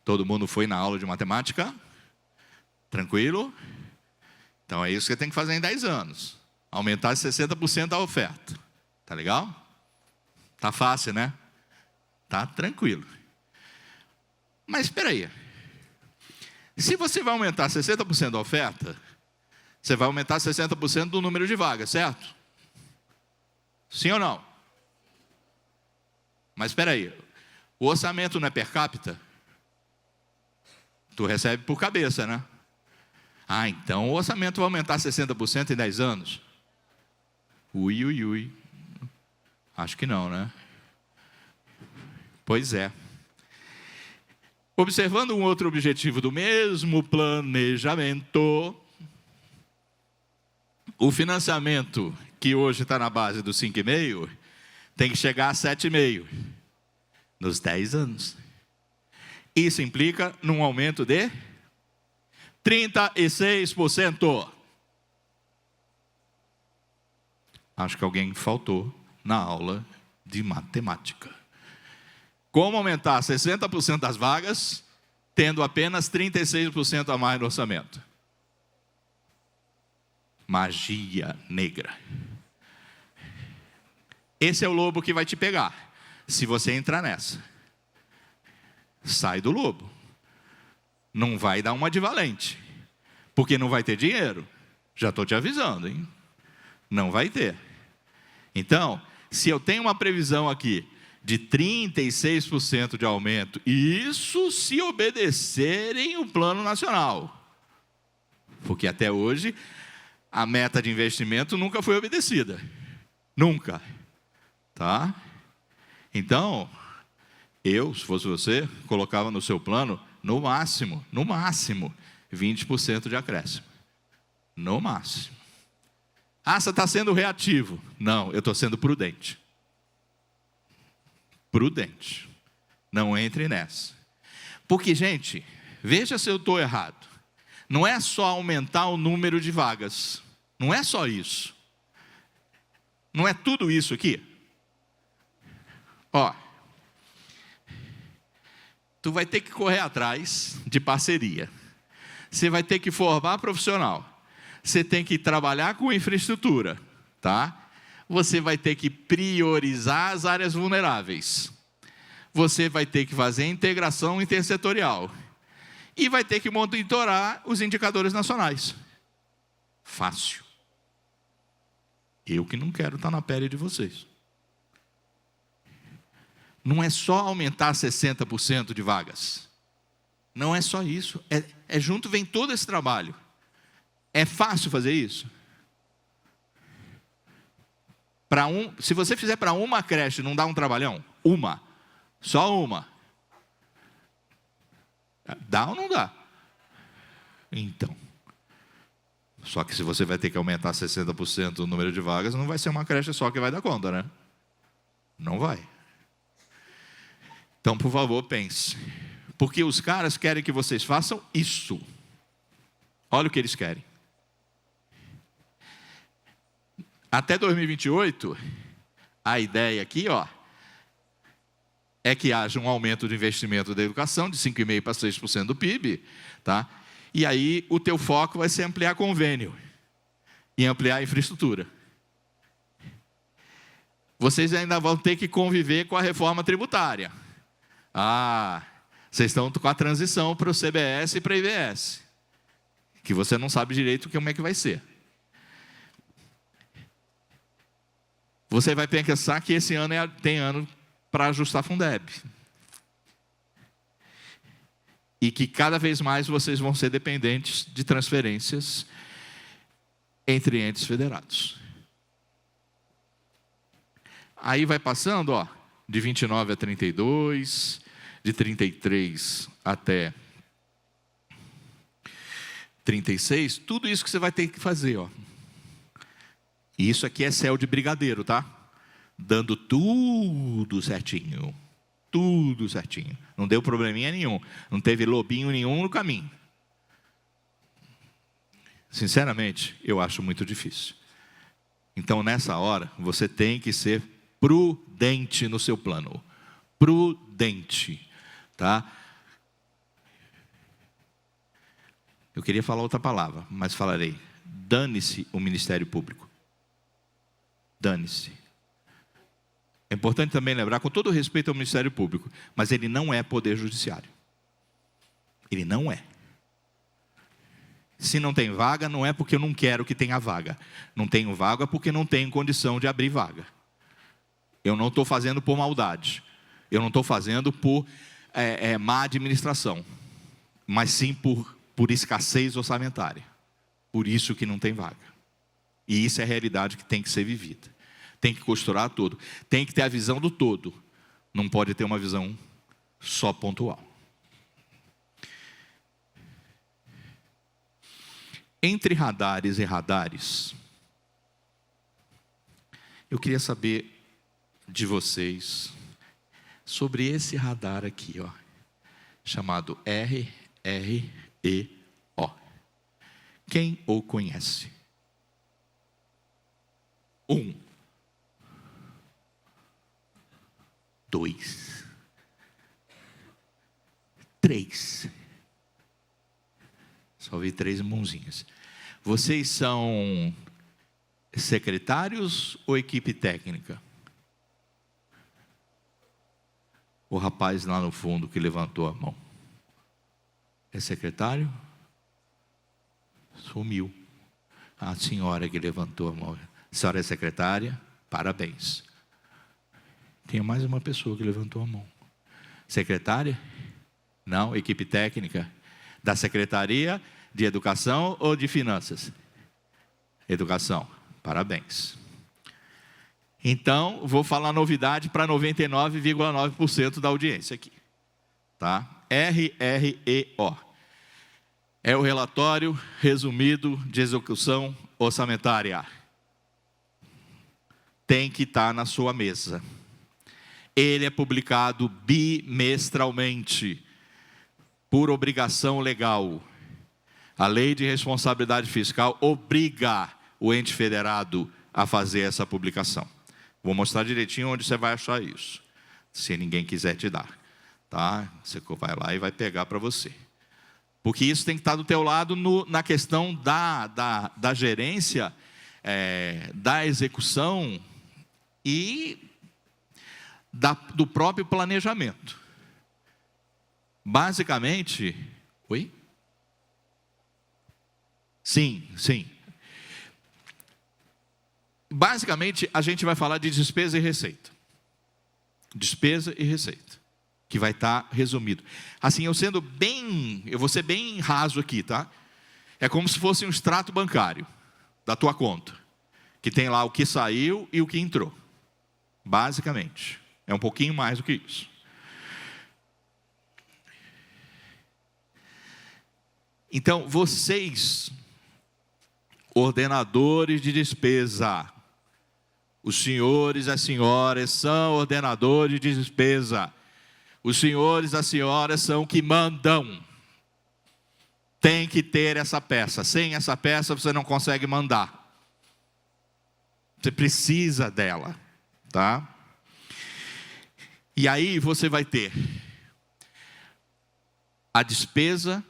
Speaker 2: Todo mundo foi na aula de matemática? Tranquilo? Então é isso que você tem que fazer em 10 anos. Aumentar 60% a oferta. Tá legal? Tá fácil, né? Tá tranquilo. Mas espera aí. Se você vai aumentar 60% da oferta, você vai aumentar 60% do número de vagas, certo? Sim ou não? Mas espera aí. O orçamento não é per capita? Tu recebe por cabeça, né? Então o orçamento vai aumentar 60% em 10 anos? Ui. Acho que não, né? Pois é. Observando um outro objetivo do mesmo planejamento, o financiamento, que hoje está na base do 5,5, tem que chegar a 7,5 nos 10 anos. Isso implica num aumento de 36%. Acho que alguém faltou na aula de matemática. Como aumentar 60% das vagas, tendo apenas 36% a mais no orçamento? Magia negra.
Speaker 4: esse é o lobo que vai te pegar. Se você entrar nessa, sai do lobo. Não vai dar uma de valente, porque não vai ter dinheiro. Já estou te avisando, hein? Não vai ter. Então, se eu tenho uma previsão aqui de 36% de aumento, isso se obedecerem o Plano Nacional. Porque até hoje, a meta de investimento nunca foi obedecida. Nunca. Tá? Então, eu, se fosse você, colocava no seu plano, no máximo, 20% de acréscimo. No máximo. Ah, você está sendo reativo. Não, eu estou sendo prudente. Prudente. Não entre nessa. Porque, gente, veja se eu estou errado. Não é só aumentar o número de vagas. Não é só isso. Não é tudo isso aqui. Ó, tu vai ter que correr atrás de parceria. Você vai ter que formar profissional. Você tem que trabalhar com infraestrutura, tá? Você vai ter que priorizar as áreas vulneráveis. Você vai ter que fazer integração intersetorial. E vai ter que monitorar os indicadores nacionais. Fácil. Eu que não quero estar na pele de vocês. Não é só aumentar 60% de vagas. Não é só isso. Junto vem todo esse trabalho. É fácil fazer isso? Se você fizer para uma creche, não dá um trabalhão? Uma. Só uma. Dá ou não dá? Então. Só que se você vai ter que aumentar 60% o número de vagas, não vai ser uma creche só que vai dar conta, né? Não vai. Então, por favor, pense. Porque os caras querem que vocês façam isso. Olha o que eles querem. Até 2028, a ideia aqui, ó, é que haja um aumento do investimento da educação de 5,5% para 6% do PIB, tá? E aí o teu foco vai ser ampliar convênio e ampliar a infraestrutura. Vocês ainda vão ter que conviver com a reforma tributária. Ah, vocês estão com a transição para o CBS e para o IBS, que você não sabe direito como é que vai ser. Você vai pensar que esse ano tem ano para ajustar a Fundeb. E que cada vez mais vocês vão ser dependentes de transferências entre entes federados. Aí vai passando, ó, de 29 a 32, de 33 até 36, tudo isso que você vai ter que fazer, ó. E isso aqui é céu de brigadeiro, tá? Dando tudo certinho. Tudo certinho. Não deu probleminha nenhum. Não teve lobinho nenhum no caminho. Sinceramente, eu acho muito difícil. Então, nessa hora, você tem que ser prudente no seu plano. Prudente. Tá? Eu queria falar outra palavra, mas falarei. Dane-se o Ministério Público. Dane-se. É importante também lembrar, com todo respeito ao Ministério Público, mas ele não é poder judiciário. Ele não é. Se não tem vaga, não é porque eu não quero que tenha vaga. Não tenho vaga porque não tenho condição de abrir vaga. Eu não estou fazendo por maldade. Eu não estou fazendo por má administração. Mas sim por escassez orçamentária. Por isso que não tem vaga. E isso é a realidade que tem que ser vivida. Tem que costurar tudo. Tem que ter a visão do todo. Não pode ter uma visão só pontual. Entre radares e radares, eu queria saber de vocês sobre esse radar aqui, ó, chamado RREO. Quem o conhece? 1, 2, 3. Só vi 3 mãozinhas. Vocês são secretários ou equipe técnica?
Speaker 2: o rapaz lá no fundo que levantou a mão? É secretário? Sumiu. A senhora que levantou a mão. A senhora é secretária? Parabéns. Tem mais uma pessoa que levantou a mão. Secretária? Não. Equipe técnica? Da Secretaria de Educação ou de Finanças? Educação. Parabéns. Então, vou falar novidade para 99,9% da audiência aqui. Tá? RREO. É o relatório resumido de execução orçamentária. Tem que estar na sua mesa. Ele é publicado bimestralmente, por obrigação legal. A Lei de Responsabilidade Fiscal obriga o ente federado a fazer essa publicação. Vou mostrar direitinho onde você vai achar isso, se ninguém quiser te dar. Tá? Você vai lá e vai pegar para você. Porque isso tem que estar do teu lado na questão da gerência, da execução e do próprio planejamento. Basicamente... Oi? Sim. Basicamente, a gente vai falar de despesa e receita. Despesa e receita, que vai estar resumido. Assim, eu vou ser bem raso aqui, tá? É como se fosse um extrato bancário da tua conta, que tem lá o que saiu e o que entrou. Basicamente, é um pouquinho mais do que isso. Então, vocês, ordenadores de despesa, os senhores e as senhoras são ordenadores de despesa. Os senhores e as senhoras são que mandam. Tem que ter essa peça. Sem essa peça você não consegue mandar. Você precisa dela, tá? E aí você vai ter a despesa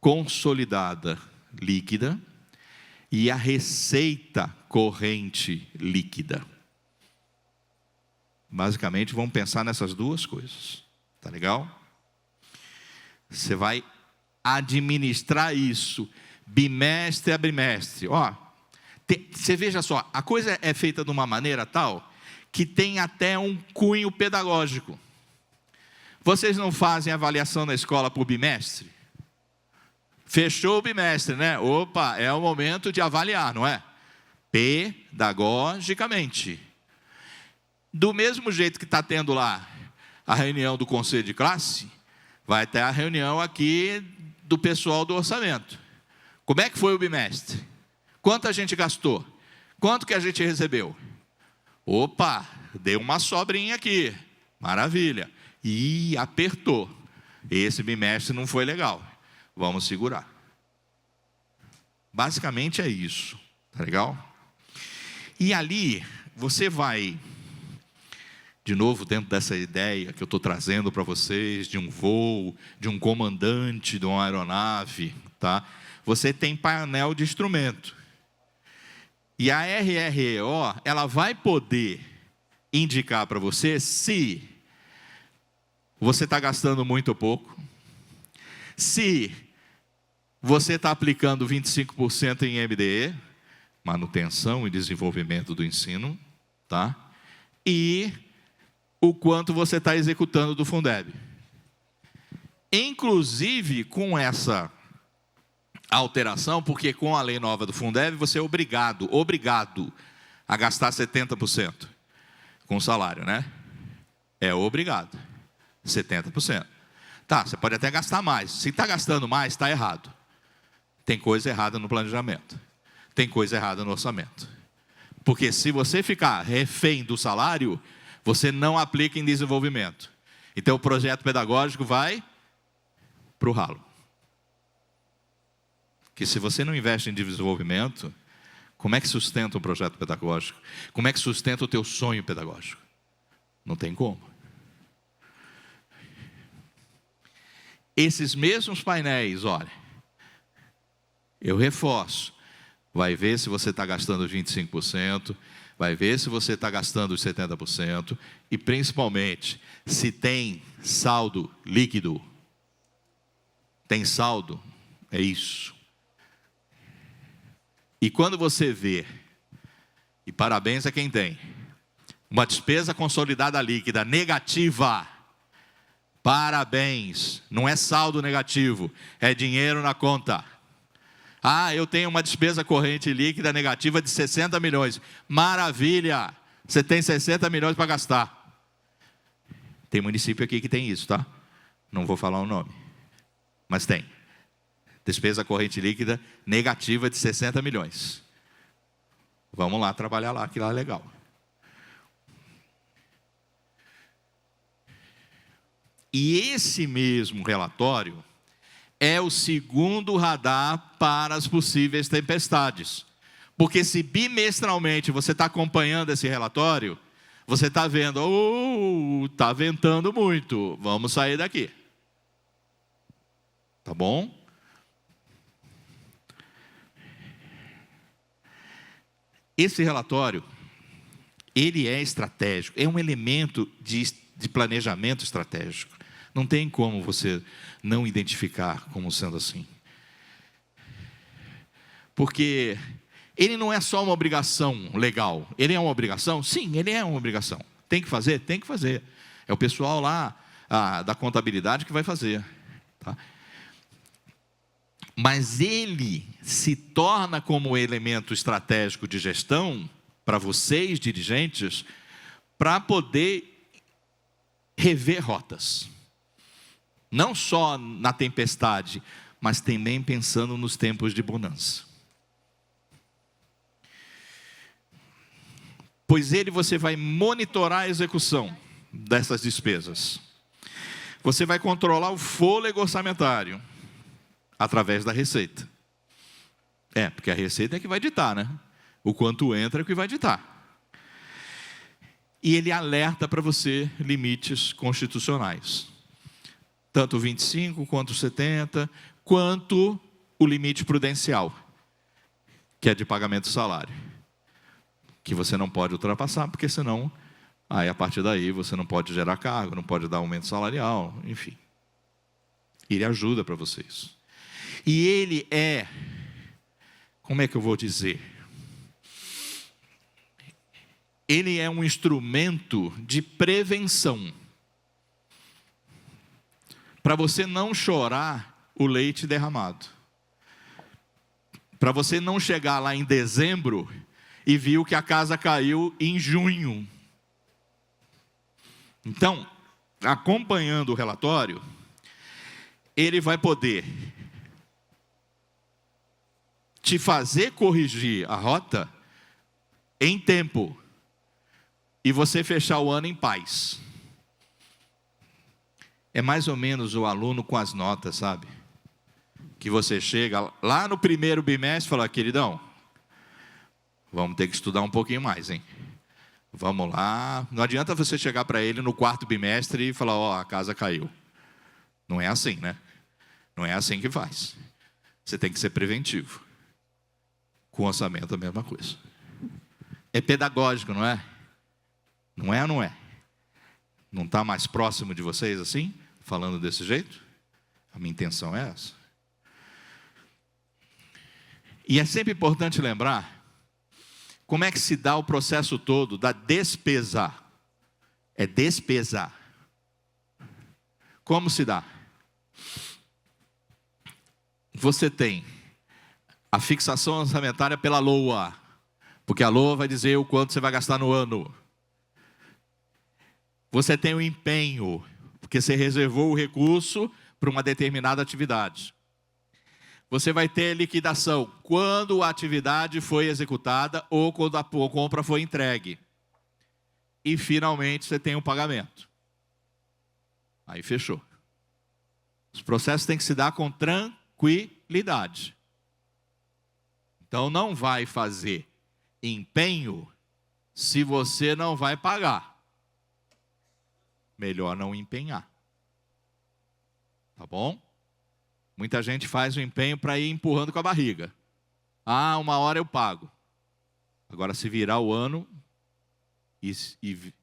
Speaker 2: consolidada líquida e a receita corrente líquida. Basicamente, vamos pensar nessas duas coisas. Tá legal? Você vai administrar isso bimestre a bimestre. Ó, você veja só, a coisa é feita de uma maneira tal que tem até um cunho pedagógico. Vocês não fazem avaliação na escola por bimestre? Fechou o bimestre, né? Opa, é o momento de avaliar, não é? Pedagogicamente. Do mesmo jeito que está tendo lá a reunião do conselho de classe, vai ter a reunião aqui do pessoal do orçamento. Como é que foi o bimestre? Quanto a gente gastou? Quanto que a gente recebeu? Opa, deu uma sobrinha aqui. Maravilha. E apertou. Esse bimestre não foi legal. Vamos segurar. Basicamente é isso. Tá legal? E ali, você vai, de novo, dentro dessa ideia que eu estou trazendo para vocês, de um voo, de um comandante de uma aeronave, tá? Você tem painel de instrumento. E a RREO, ela vai poder indicar para você se você está gastando muito ou pouco, se você está aplicando 25% em MDE, manutenção e desenvolvimento do ensino, tá? E o quanto você está executando do Fundeb. Inclusive, com essa alteração, porque com a lei nova do Fundeb, você é obrigado a gastar 70% com o salário, né? É obrigado, 70%. Tá, você pode até gastar mais. Se está gastando mais, está errado. Tem coisa errada no planejamento. Tem coisa errada no orçamento. Porque se você ficar refém do salário, você não aplica em desenvolvimento. Então o projeto pedagógico vai para o ralo. Que se você não investe em desenvolvimento, como é que sustenta um projeto pedagógico? Como é que sustenta o teu sonho pedagógico? Não tem como. Esses mesmos painéis, olha, eu reforço, vai ver se você está gastando 25%, vai ver se você está gastando os 70% e, principalmente, se tem saldo líquido. Tem saldo? É isso. E quando você vê, e parabéns a quem tem, uma despesa consolidada líquida negativa, parabéns, não é saldo negativo, é dinheiro na conta. Ah, eu tenho uma despesa corrente líquida negativa de 60 milhões. Maravilha, você tem 60 milhões para gastar. Tem município aqui que tem isso, tá? Não vou falar o nome, mas tem. Despesa corrente líquida negativa de 60 milhões. Vamos lá trabalhar lá, que lá é legal. E esse mesmo relatório é o segundo radar para as possíveis tempestades. Porque se bimestralmente você está acompanhando esse relatório, você está vendo, está ventando muito, vamos sair daqui. Tá bom? Esse relatório, ele é estratégico, é um elemento de planejamento estratégico. Não tem como você não identificar como sendo assim. Porque ele não é só uma obrigação legal. Ele é uma obrigação? Sim, ele é uma obrigação. Tem que fazer? Tem que fazer. É o pessoal lá da contabilidade que vai fazer. Tá? Mas ele se torna como elemento estratégico de gestão para vocês, dirigentes, para poder rever rotas. Não só na tempestade, mas também pensando nos tempos de bonança. Pois você vai monitorar a execução dessas despesas. Você vai controlar o fôlego orçamentário através da receita. Porque a receita é que vai ditar, né? O quanto entra é que vai ditar. E ele alerta para você limites constitucionais. Tanto o 25, quanto o 70, quanto o limite prudencial, que é de pagamento do salário. Que você não pode ultrapassar, porque senão, a partir daí, você não pode gerar cargo, não pode dar aumento salarial, enfim. Ele ajuda para vocês. E ele é, como é que eu vou dizer? Ele é um instrumento de prevenção. Para você não chorar o leite derramado. Para você não chegar lá em dezembro e viu que a casa caiu em junho. Então, acompanhando o relatório, ele vai poder te fazer corrigir a rota em tempo e você fechar o ano em paz. É mais ou menos o aluno com as notas, sabe? Que você chega lá no primeiro bimestre e fala, queridão, vamos ter que estudar um pouquinho mais, hein? Vamos lá. Não adianta você chegar para ele no quarto bimestre e falar, a casa caiu. Não é assim, né? Não é assim que faz. Você tem que ser preventivo. Com orçamento a mesma coisa. É pedagógico, não é? Não é ou não é? Não está mais próximo de vocês assim? Falando desse jeito? A minha intenção é essa. E é sempre importante lembrar como é que se dá o processo todo da despesa. É despesa. Como se dá? Você tem a fixação orçamentária pela LOA, porque a LOA vai dizer o quanto você vai gastar no ano. Você tem o empenho, porque você reservou o recurso para uma determinada atividade. Você vai ter liquidação quando a atividade foi executada ou quando a compra foi entregue. E finalmente você tem o pagamento. Aí fechou. Os processos têm que se dar com tranquilidade. Então não vai fazer empenho se você não vai pagar. Melhor não empenhar. Tá bom? Muita gente faz o empenho para ir empurrando com a barriga. Uma hora eu pago. Agora, se virar o ano,
Speaker 4: e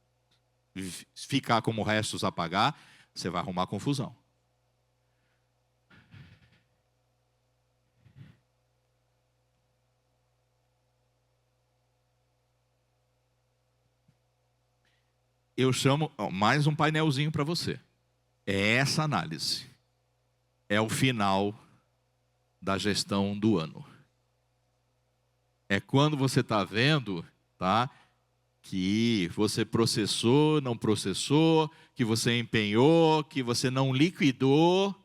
Speaker 4: ficar como restos a pagar, você vai arrumar confusão. Eu chamo mais um painelzinho para você. É essa análise. É o final da gestão do ano. É quando você está vendo, tá, que você processou, não processou, que você empenhou, que você não liquidou,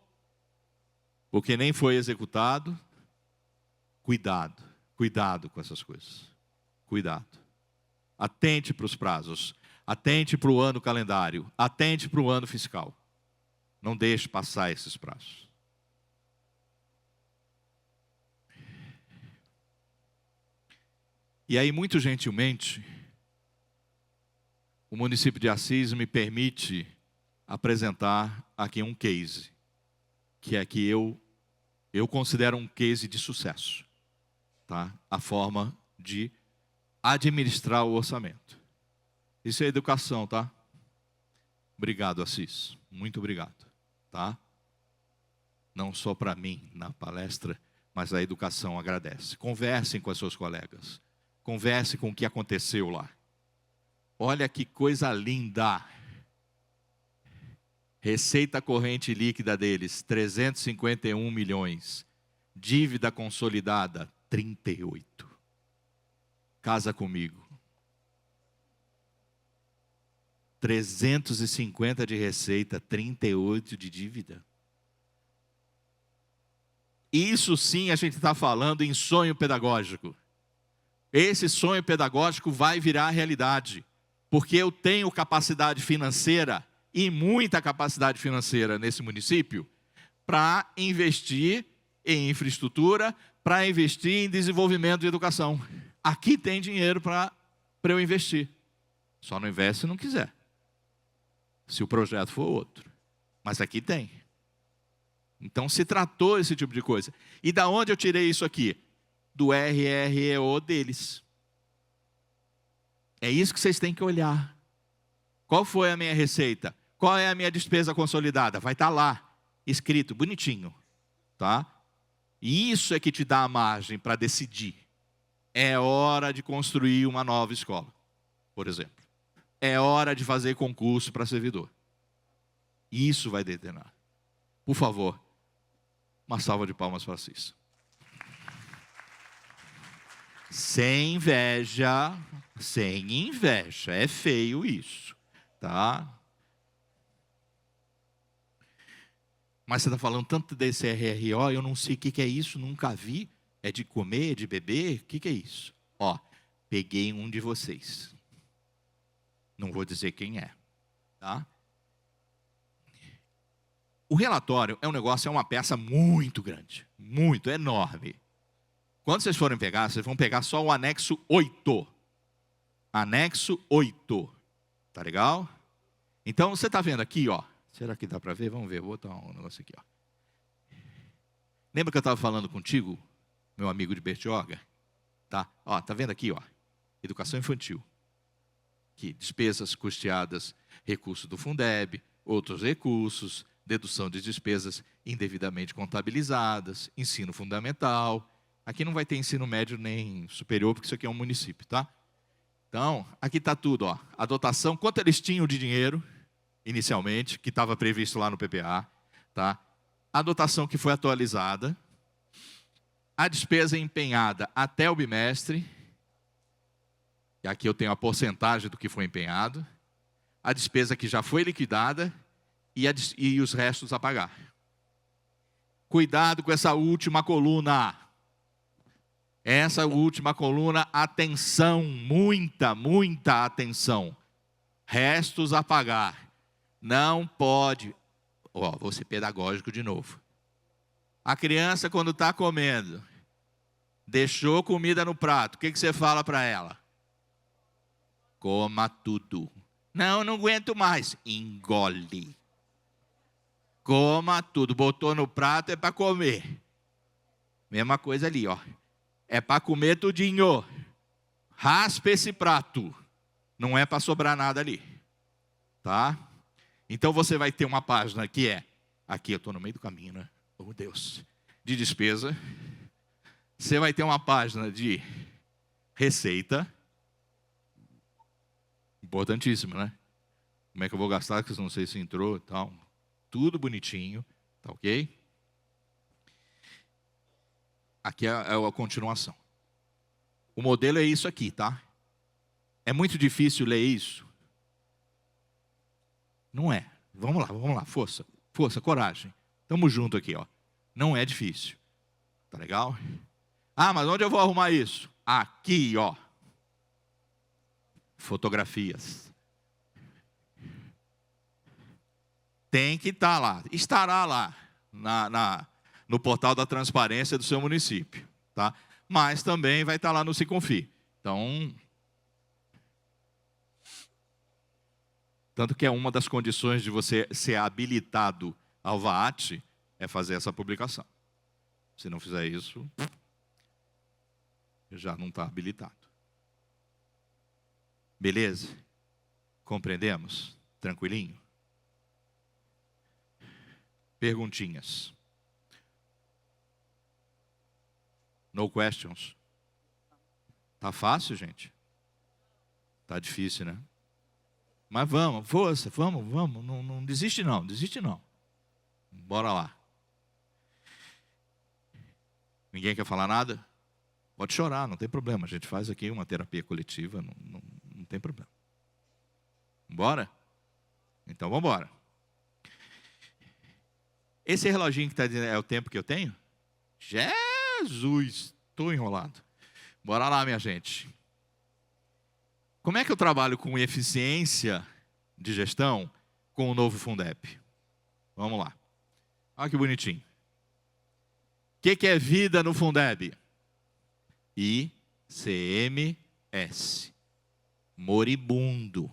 Speaker 4: porque nem foi executado. Cuidado, cuidado com essas coisas. Cuidado. Atente para os prazos. Atente para o ano calendário. Atente para o ano fiscal. Não deixe passar esses prazos. E aí, muito gentilmente, o município de Assis me permite apresentar aqui um case, que é que eu considero um case de sucesso, tá? A forma de administrar o orçamento. Isso é educação, tá? Obrigado, Assis. Muito obrigado, tá? Não só para mim na palestra, mas a educação agradece. Conversem com as suas colegas. Converse com o que aconteceu lá. Olha que coisa linda. Receita corrente líquida deles, 351 milhões. Dívida consolidada, 38. Casa comigo. 350 de receita, 38 de dívida. Isso sim a gente está falando em sonho pedagógico. Esse sonho pedagógico vai virar realidade, porque eu tenho capacidade financeira, e muita capacidade financeira nesse município, para investir em infraestrutura, para investir em desenvolvimento de educação. Aqui tem dinheiro para eu investir. Só não investe se não quiser. Se o projeto for outro. Mas aqui tem. Então se tratou esse tipo de coisa. E da onde eu tirei isso aqui? Do RREO deles. É isso que vocês têm que olhar. Qual foi a minha receita? Qual é a minha despesa consolidada? Vai estar lá, escrito, bonitinho. Tá? E isso é que te dá a margem para decidir. É hora de construir uma nova escola, por exemplo. É hora de fazer concurso para servidor. Isso vai determinar. Por favor, uma salva de palmas para Assis. Sem inveja, sem inveja. É feio isso, tá? Mas você está falando tanto desse RRO, eu não sei o que é isso, nunca vi. É de comer, é de beber? O que é isso? Ó, peguei um de vocês. Não vou dizer quem é, tá? O relatório é um negócio, é uma peça muito grande, muito enorme. Quando vocês forem pegar, vocês vão pegar só o anexo 8. Anexo 8. Tá legal? Então, você está vendo aqui, ó. Será que dá para ver? Vamos ver, vou botar um negócio aqui, ó. Lembra que eu estava falando contigo, meu amigo de Bertioga? Tá? Ó, tá vendo aqui, ó. Educação infantil. Aqui, despesas custeadas, recurso do Fundeb, outros recursos, dedução de despesas indevidamente contabilizadas, ensino fundamental. Aqui não vai ter ensino médio nem superior, porque isso aqui é um município, tá? Então, aqui está tudo, ó. A dotação, quanto eles tinham de dinheiro, inicialmente, que estava previsto lá no PPA, tá? A dotação que foi atualizada, a despesa empenhada até o bimestre, e aqui eu tenho a porcentagem do que foi empenhado, a despesa que já foi liquidada e os restos a pagar. Cuidado com essa última coluna. Essa última coluna, atenção, muita, muita atenção. Restos a pagar. Não pode. Ó, vou ser pedagógico de novo. A criança, quando está comendo, deixou comida no prato, o que você fala para ela? Coma tudo. Não, não aguento mais. Engole. Coma tudo. Botou no prato, é para comer. Mesma coisa ali, ó. É para comer tudinho. Raspa esse prato. Não é para sobrar nada ali. Tá? Então você vai ter uma página que é, aqui eu estou no meio do caminho, né? Oh Deus, de despesa. Você vai ter uma página de receita. Importantíssimo, né? Como é que eu vou gastar, que eu não sei se entrou e tal. Tudo bonitinho, tá ok? Aqui é a continuação. O modelo é isso aqui, tá? É muito difícil ler isso? Não é. Vamos lá, força, coragem. Estamos juntos aqui, ó. Não é difícil. Tá legal? Ah, mas onde eu vou arrumar isso? Aqui, ó. Fotografias. Tem que estar lá. Estará lá no portal da transparência do seu município, tá? Mas também vai estar lá no Se Confie. Então, tanto que é uma das condições de você ser habilitado ao VAT é fazer essa publicação. Se não fizer isso, já não está habilitado. Beleza? Compreendemos? Tranquilinho? Perguntinhas. No questions. Tá fácil, gente? Tá difícil, né? Mas vamos, força, vamos. Não desiste não. Bora lá. Ninguém quer falar nada? Pode chorar, não tem problema. A gente faz aqui uma terapia coletiva, não tem problema. Bora? Então vamos embora. Esse reloginho que está dizendo é o tempo que eu tenho? Jesus, estou enrolado. Bora lá, minha gente. Como é que eu trabalho com eficiência de gestão com o novo Fundeb? Vamos lá. Olha que bonitinho. O que é vida no Fundeb? ICMS. Moribundo.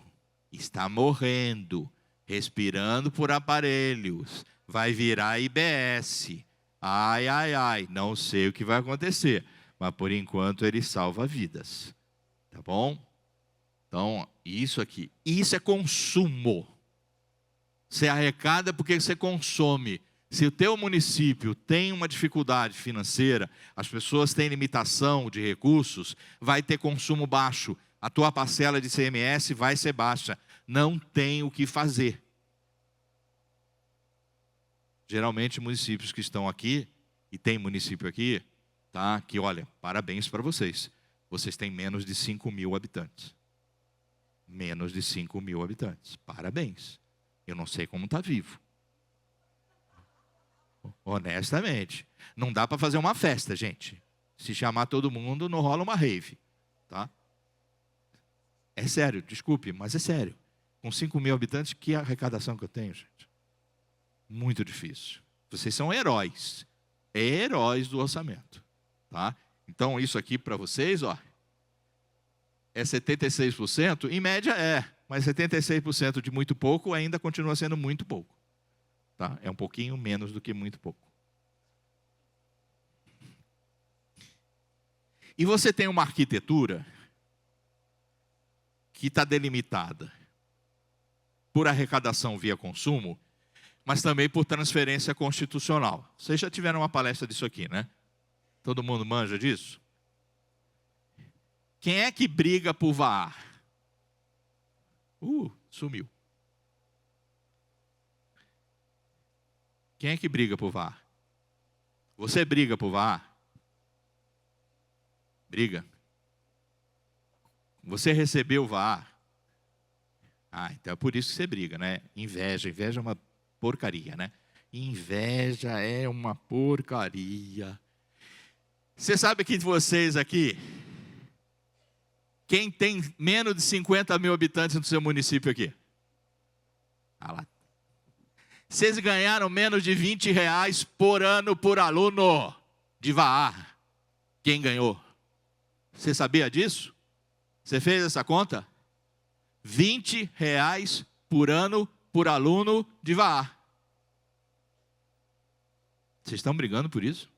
Speaker 4: Está morrendo. Respirando por aparelhos. Vai virar IBS. Ai. Não sei o que vai acontecer. Mas por enquanto ele salva vidas. Tá bom? Então, isso aqui. Isso é consumo. Você arrecada porque você consome. Se o teu município tem uma dificuldade financeira, as pessoas têm limitação de recursos, vai ter consumo baixo. A tua parcela de ICMS vai ser baixa. Não tem o que fazer. Geralmente, municípios que estão aqui, e tem município aqui, tá? Que olha, parabéns para vocês. Vocês têm menos de 5.000 habitantes. Menos de 5.000 habitantes. Parabéns. Eu não sei como está vivo. Honestamente. Não dá para fazer uma festa, gente. Se chamar todo mundo, não rola uma rave. Tá? É sério, desculpe, mas é sério. Com 5.000 habitantes, que arrecadação que eu tenho, gente? Muito difícil. Vocês são heróis. Heróis do orçamento. Tá? Então, isso aqui para vocês, ó, é 76%, em média é, mas 76% de muito pouco ainda continua sendo muito pouco. Tá? É um pouquinho menos do que muito pouco. E você tem uma arquitetura que está delimitada por arrecadação via consumo, mas também por transferência constitucional. Vocês já tiveram uma palestra disso aqui, né? Todo mundo manja disso? Quem é que briga por VAR? Sumiu. Quem é que briga por VAR? Você briga por VAR? Briga. Você recebeu VAR? Então é por isso que você briga, né? Inveja é uma porcaria, né? Inveja é uma porcaria. Você sabe que vocês aqui, quem tem menos de 50.000 habitantes no seu município aqui? Lá. Vocês ganharam menos de R$20 por ano por aluno de VAR. Quem ganhou? Você sabia disso? Você fez essa conta? R$20 por ano por aluno de VAR. Vocês estão brigando por isso?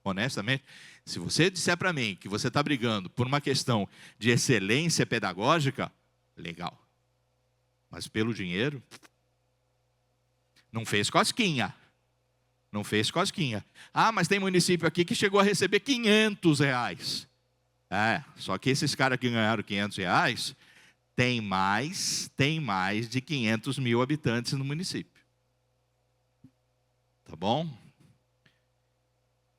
Speaker 4: Honestamente? Se você disser para mim que você está brigando por uma questão de excelência pedagógica, Legal. Mas pelo dinheiro, não fez cosquinha. Não fez cosquinha. Ah, mas tem município aqui que chegou a receber R$500. Só que esses caras que ganharam R$500 tem mais de 500 mil habitantes no município. Tá bom?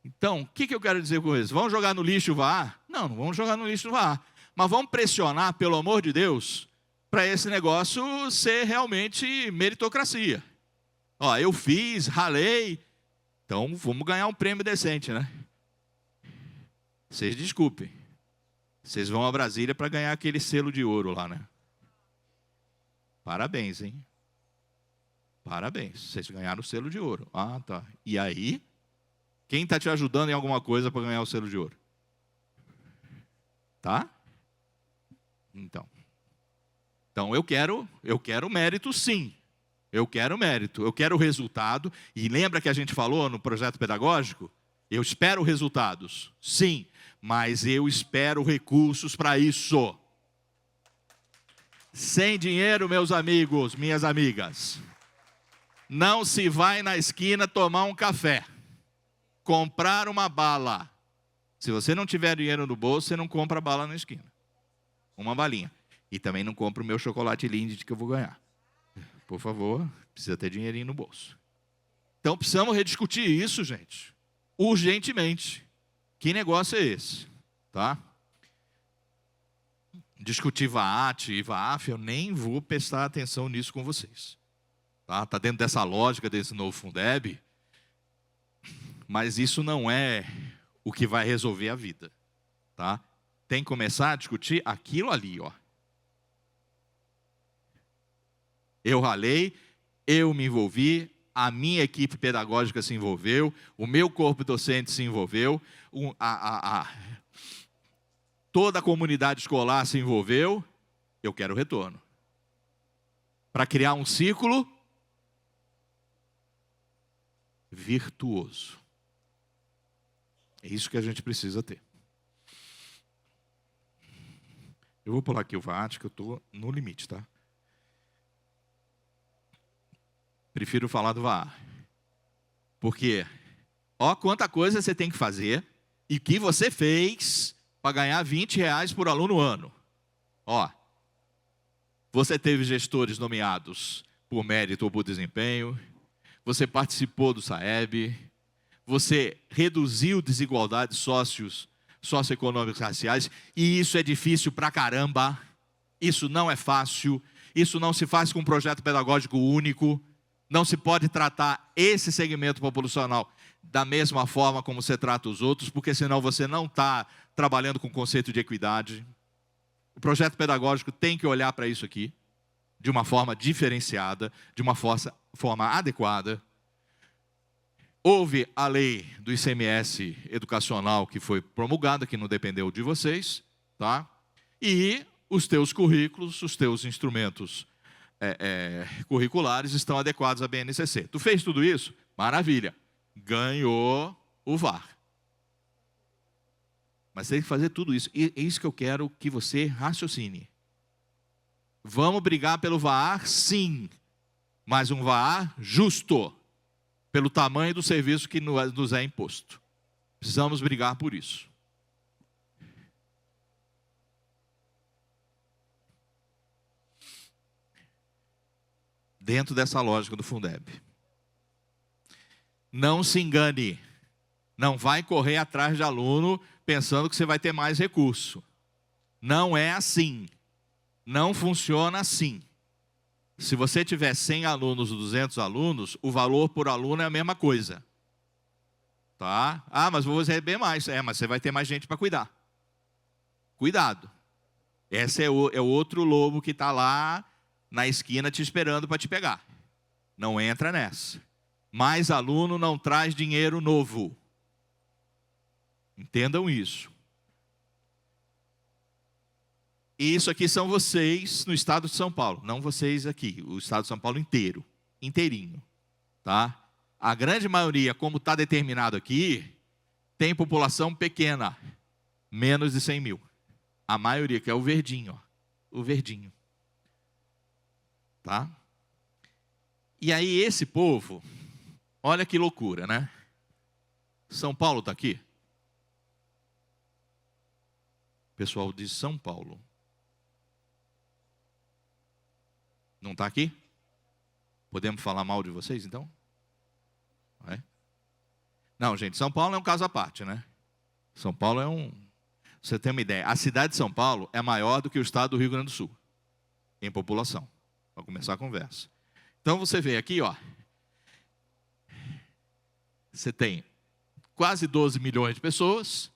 Speaker 4: Então, o que eu quero dizer com isso? Vamos jogar no lixo o VAR? Não, não vamos jogar no lixo o VAR. Mas vamos pressionar, pelo amor de Deus, para esse negócio ser realmente meritocracia. Ó, eu fiz, ralei, então vamos ganhar um prêmio decente, né? Vocês desculpem. Vocês vão a Brasília para ganhar aquele selo de ouro lá, né? Parabéns, hein? Parabéns, vocês ganharam o selo de ouro. Ah, tá. E aí? Quem está te ajudando em alguma coisa para ganhar o selo de ouro? Tá? Então eu quero mérito, sim. Eu quero mérito, eu quero resultado. E lembra que a gente falou no projeto pedagógico? Eu espero resultados, sim, mas eu espero recursos para isso. Sem dinheiro, meus amigos, minhas amigas, não se vai na esquina tomar um café, comprar uma bala. Se você não tiver dinheiro no bolso, você não compra bala na esquina. Uma balinha. E também não compra o meu chocolate Lindt que eu vou ganhar. Por favor, precisa ter dinheirinho no bolso. Então precisamos rediscutir isso, gente. Urgentemente. Que negócio é esse? Tá? Discutir VAAT e VAAF, eu nem vou prestar atenção nisso com vocês. Tá dentro dessa lógica desse novo Fundeb. Mas isso não é o que vai resolver a vida. Tá? Tem que começar a discutir aquilo ali, ó. Eu ralei, eu me envolvi, a minha equipe pedagógica se envolveu, o meu corpo docente se envolveu, toda a comunidade escolar se envolveu, eu quero retorno. Para criar um ciclo virtuoso. É isso que a gente precisa ter. Eu vou pular aqui o VAAT, que eu estou no limite, tá? Prefiro falar do VAR. Porque, ó, quanta coisa você tem que fazer e que você fez para ganhar R$20 por aluno ano. Ó, você teve gestores nomeados por mérito ou por desempenho, você participou do SAEB, você reduziu desigualdades socioeconômicas raciais, e isso é difícil pra caramba, isso não é fácil, isso não se faz com um projeto pedagógico único. Não se pode tratar esse segmento populacional da mesma forma como você trata os outros, porque senão você não está trabalhando com o conceito de equidade. O projeto pedagógico tem que olhar para isso aqui, de uma forma diferenciada, de uma forma adequada. Houve a lei do ICMS educacional que foi promulgada, que não dependeu de vocês, tá? E os teus currículos, os teus instrumentos curriculares estão adequados à BNCC. Tu fez tudo isso? Maravilha. Ganhou o VAR. Mas tem que fazer tudo isso. E é isso que eu quero que você raciocine. Vamos brigar pelo VAR? Sim. Mas um VAR justo. Pelo tamanho do serviço que nos é imposto. Precisamos brigar por isso. Dentro dessa lógica do Fundeb. Não se engane. Não vai correr atrás de aluno pensando que você vai ter mais recurso. Não é assim. Não funciona assim. Se você tiver 100 alunos ou 200 alunos, o valor por aluno é a mesma coisa. Tá? Ah, mas vou receber mais. Mas você vai ter mais gente para cuidar. Cuidado. Esse é o outro lobo que está lá na esquina te esperando para te pegar. Não entra nessa. Mais aluno não traz dinheiro novo. Entendam isso. E isso aqui são vocês no estado de São Paulo. Não vocês aqui, o estado de São Paulo inteiro. Inteirinho. Tá? A grande maioria, como está determinado aqui, tem população pequena. Menos de 100 mil. A maioria, que é o verdinho. Ó, o verdinho. Tá? E aí esse povo, olha que loucura, né? São Paulo está aqui? O pessoal de São Paulo. Não está aqui? Podemos falar mal de vocês, então? Não, é? Não, gente, São Paulo é um caso à parte, né? São Paulo é um... Você tem uma ideia, a cidade de São Paulo é maior do que o estado do Rio Grande do Sul, em população. Para começar a conversa. Então você vê aqui, ó. Você tem quase 12 milhões de pessoas,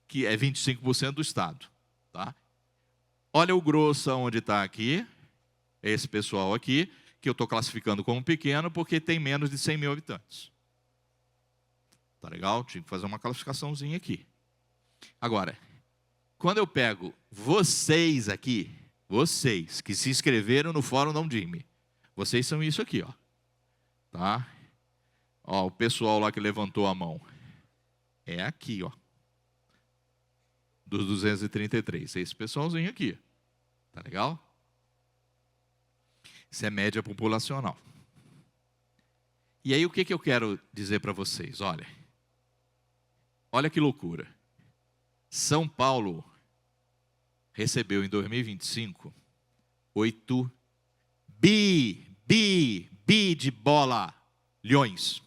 Speaker 4: que é 25% do estado. Tá? Olha o grosso onde está aqui, esse pessoal aqui, que eu estou classificando como pequeno, porque tem menos de 100 mil habitantes. Tá legal? Tinha que fazer uma classificaçãozinha aqui. Agora, quando eu pego vocês aqui, vocês que se inscreveram no Fórum Não Dime, vocês são isso aqui, ó. Tá? Ó, o pessoal lá que levantou a mão. É aqui, ó. Dos 233. Esse pessoalzinho aqui. Tá legal? Isso é média populacional. E aí o que eu quero dizer para vocês? Olha que loucura. São Paulo recebeu em 2025 8 bi de bola, milhões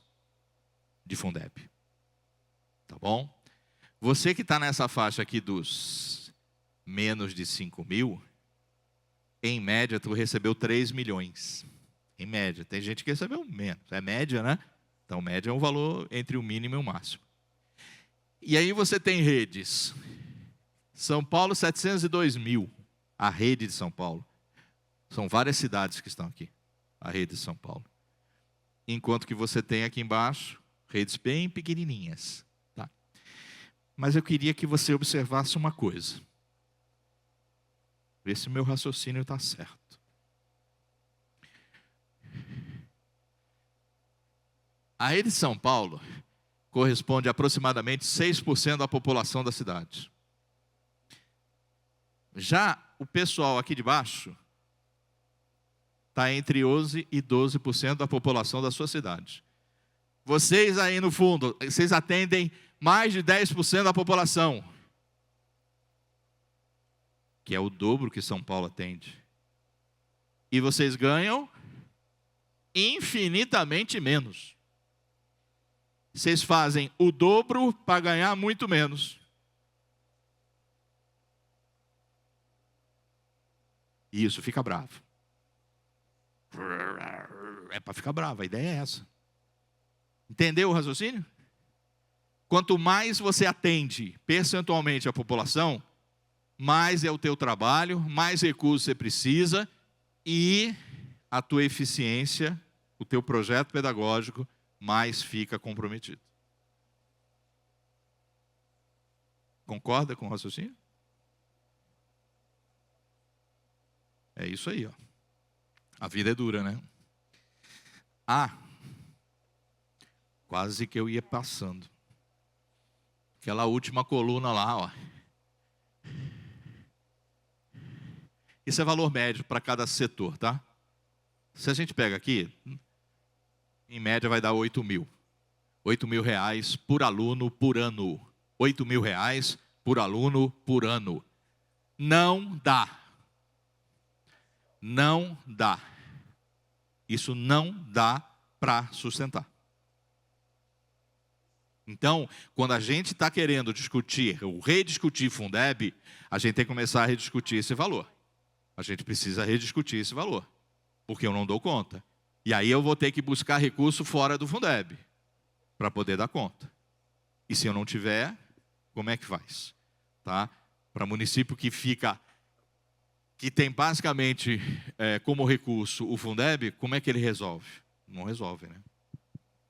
Speaker 4: de Fundeb. Tá bom? Você que está nessa faixa aqui dos menos de 5 mil, em média, tu recebeu 3 milhões. Em média. Tem gente que recebeu menos. É média, né? Então, média é um valor entre o mínimo e o máximo. E aí você tem redes. São Paulo, 702 mil. A rede de São Paulo. São várias cidades que estão aqui. A rede de São Paulo. Enquanto que você tem aqui embaixo, redes bem pequenininhas. Tá? Mas eu queria que você observasse uma coisa. Ver se o meu raciocínio está certo. A rede de São Paulo corresponde a aproximadamente 6% da população da cidade. Já o pessoal aqui de baixo está entre 11% e 12% da população da sua cidade. Vocês aí no fundo, vocês atendem mais de 10% da população, que é o dobro que São Paulo atende. E vocês ganham infinitamente menos. Vocês fazem o dobro para ganhar muito menos. E isso fica bravo. É para ficar bravo, a ideia é essa. Entendeu o raciocínio? Quanto mais você atende percentualmente a população, mais é o teu trabalho, mais recursos você precisa e a tua eficiência, o teu projeto pedagógico, mais fica comprometido. Concorda com o raciocínio? É isso aí, ó. A vida é dura, né? Quase que eu ia passando. Aquela última coluna lá, ó. Isso é valor médio para cada setor, tá? Se a gente pega aqui, em média vai dar 8 mil. 8 mil reais por aluno por ano. 8 mil reais por aluno por ano. Não dá. Não dá. Isso não dá para sustentar. Então, quando a gente está querendo discutir, ou rediscutir Fundeb, a gente tem que começar a rediscutir esse valor. A gente precisa rediscutir esse valor, porque eu não dou conta. E aí eu vou ter que buscar recurso fora do Fundeb, para poder dar conta. E se eu não tiver, como é que faz? Tá? Para município que tem basicamente como recurso o Fundeb, como é que ele resolve? Não resolve, né?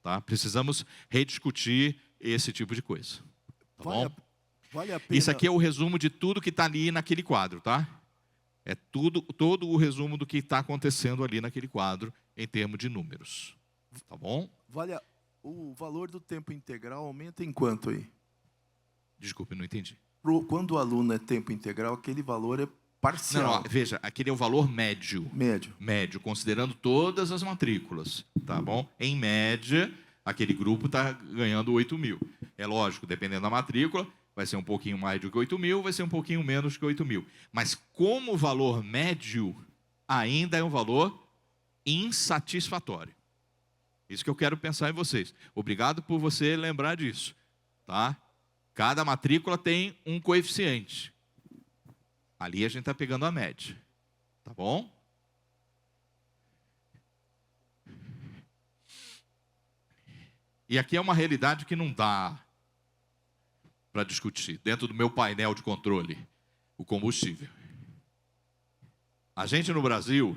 Speaker 4: Tá? Precisamos rediscutir esse tipo de coisa. Tá bom?
Speaker 3: Vale a pena...
Speaker 4: Isso aqui é o resumo de tudo que está ali naquele quadro, tá? É todo o resumo do que está acontecendo ali naquele quadro, em termos de números. Tá bom?
Speaker 3: O valor do tempo integral aumenta em quanto aí?
Speaker 4: Desculpe, não entendi.
Speaker 3: Quando o aluno é tempo integral, aquele valor parcial.
Speaker 4: Não, veja, aquele é o valor médio.
Speaker 3: Médio.
Speaker 4: Médio, considerando todas as matrículas, tá bom? Em média, aquele grupo está ganhando 8 mil. É lógico, dependendo da matrícula, vai ser um pouquinho mais do que 8 mil, vai ser um pouquinho menos que 8 mil. Mas como valor médio, ainda é um valor insatisfatório. Isso que eu quero pensar em vocês. Obrigado por você lembrar disso, tá? Cada matrícula tem um coeficiente. Ali a gente está pegando a média, tá bom? E aqui é uma realidade que não dá para discutir. Dentro do meu painel de controle, o combustível. A gente no Brasil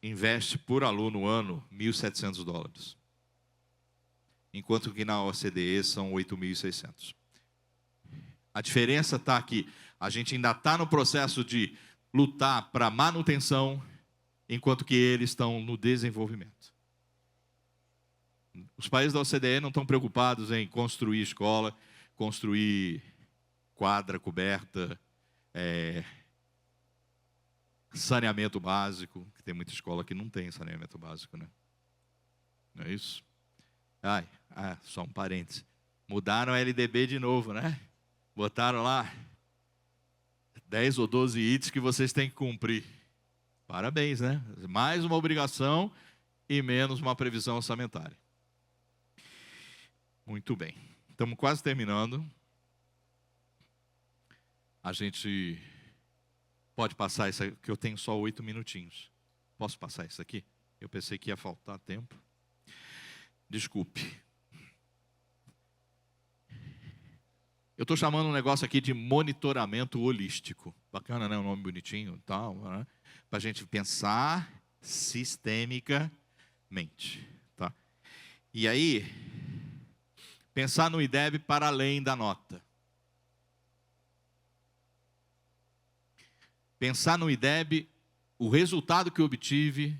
Speaker 4: investe por aluno ano $1.700. Enquanto que na OCDE são 8.600. A diferença está aqui. A gente ainda está no processo de lutar para manutenção, enquanto que eles estão no desenvolvimento. Os países da OCDE não estão preocupados em construir escola, construir quadra coberta, saneamento básico, que tem muita escola que não tem saneamento básico, né? Não é isso? Só um parênteses. Mudaram a LDB de novo, né? Botaram lá 10 ou 12 itens que vocês têm que cumprir. Parabéns, né? Mais uma obrigação e menos uma previsão orçamentária. Muito bem. Estamos quase terminando. A gente pode passar isso aqui, que eu tenho só 8 minutinhos. Posso passar isso aqui? Eu pensei que ia faltar tempo. Desculpe. Eu estou chamando um negócio aqui de monitoramento holístico. Bacana, né? Um nome bonitinho e tal, né? Para a gente pensar sistemicamente. Tá? E aí, pensar no IDEB para além da nota. Pensar no IDEB, o resultado que eu obtive,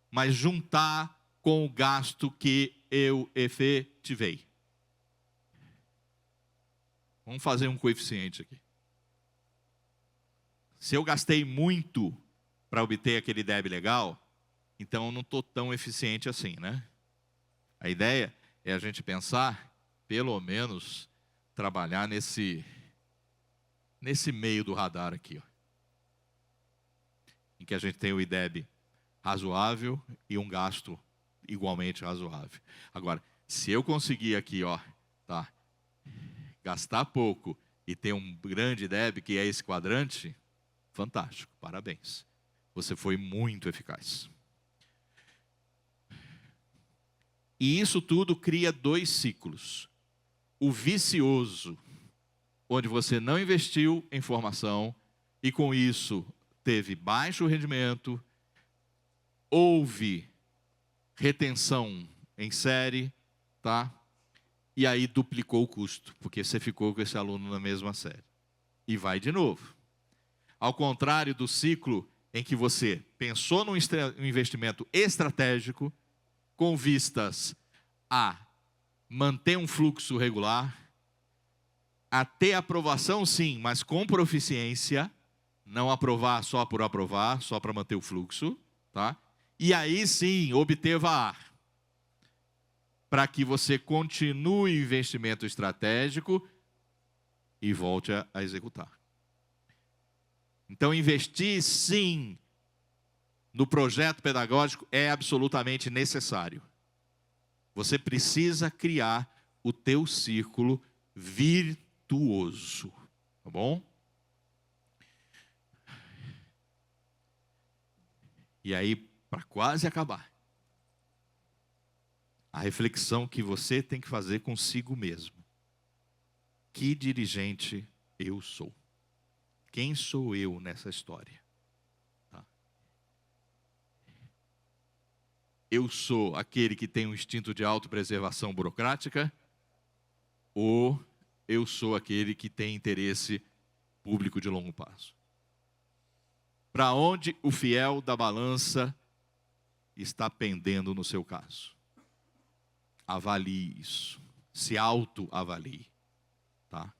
Speaker 4: mas juntar com o gasto que eu efetivei. Vamos fazer um coeficiente aqui. Se eu gastei muito para obter aquele IDEB legal, então eu não estou tão eficiente assim, né? A ideia é a gente pensar, pelo menos, trabalhar nesse meio do radar aqui, ó, em que a gente tem o IDEB razoável e um gasto igualmente razoável. Agora, se eu conseguir aqui, ó, tá, gastar pouco e ter um grande IDEB, que é esse quadrante, fantástico, parabéns. Você foi muito eficaz. E isso tudo cria 2 ciclos. O vicioso, onde você não investiu em formação e com isso teve baixo rendimento, houve retenção em série, tá? E aí duplicou o custo, porque você ficou com esse aluno na mesma série. E vai de novo. Ao contrário do ciclo em que você pensou num investimento estratégico, com vistas a manter um fluxo regular, a ter aprovação sim, mas com proficiência, não aprovar só por aprovar, só para manter o fluxo, tá? E aí sim, obter VAR, para que você continue o investimento estratégico e volte a executar. Então, investir sim no projeto pedagógico é absolutamente necessário. Você precisa criar o teu círculo virtuoso, tá bom? E aí, para quase acabar, a reflexão que você tem que fazer consigo mesmo. Que dirigente eu sou? Quem sou eu nessa história? Tá? Eu sou aquele que tem um instinto de autopreservação burocrática? Ou eu sou aquele que tem interesse público de longo prazo? Para onde o fiel da balança está pendendo no seu caso? Avalie isso. Se autoavalie. Tá?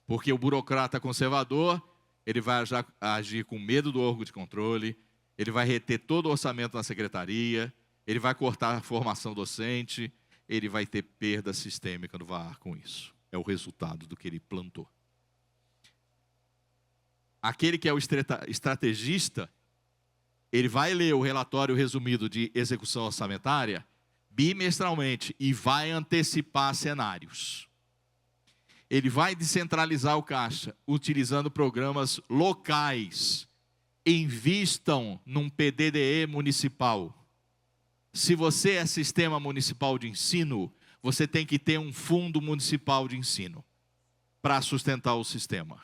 Speaker 4: Porque o burocrata conservador, ele vai agir com medo do órgão de controle, ele vai reter todo o orçamento na secretaria, ele vai cortar a formação docente, ele vai ter perda sistêmica no VAR com isso. É o resultado do que ele plantou. Aquele que é o estrategista, ele vai ler o relatório resumido de execução orçamentária bimestralmente e vai antecipar cenários. Ele vai descentralizar o caixa, utilizando programas locais. Invistam num PDDE municipal. Se você é sistema municipal de ensino, você tem que ter um fundo municipal de ensino para sustentar o sistema.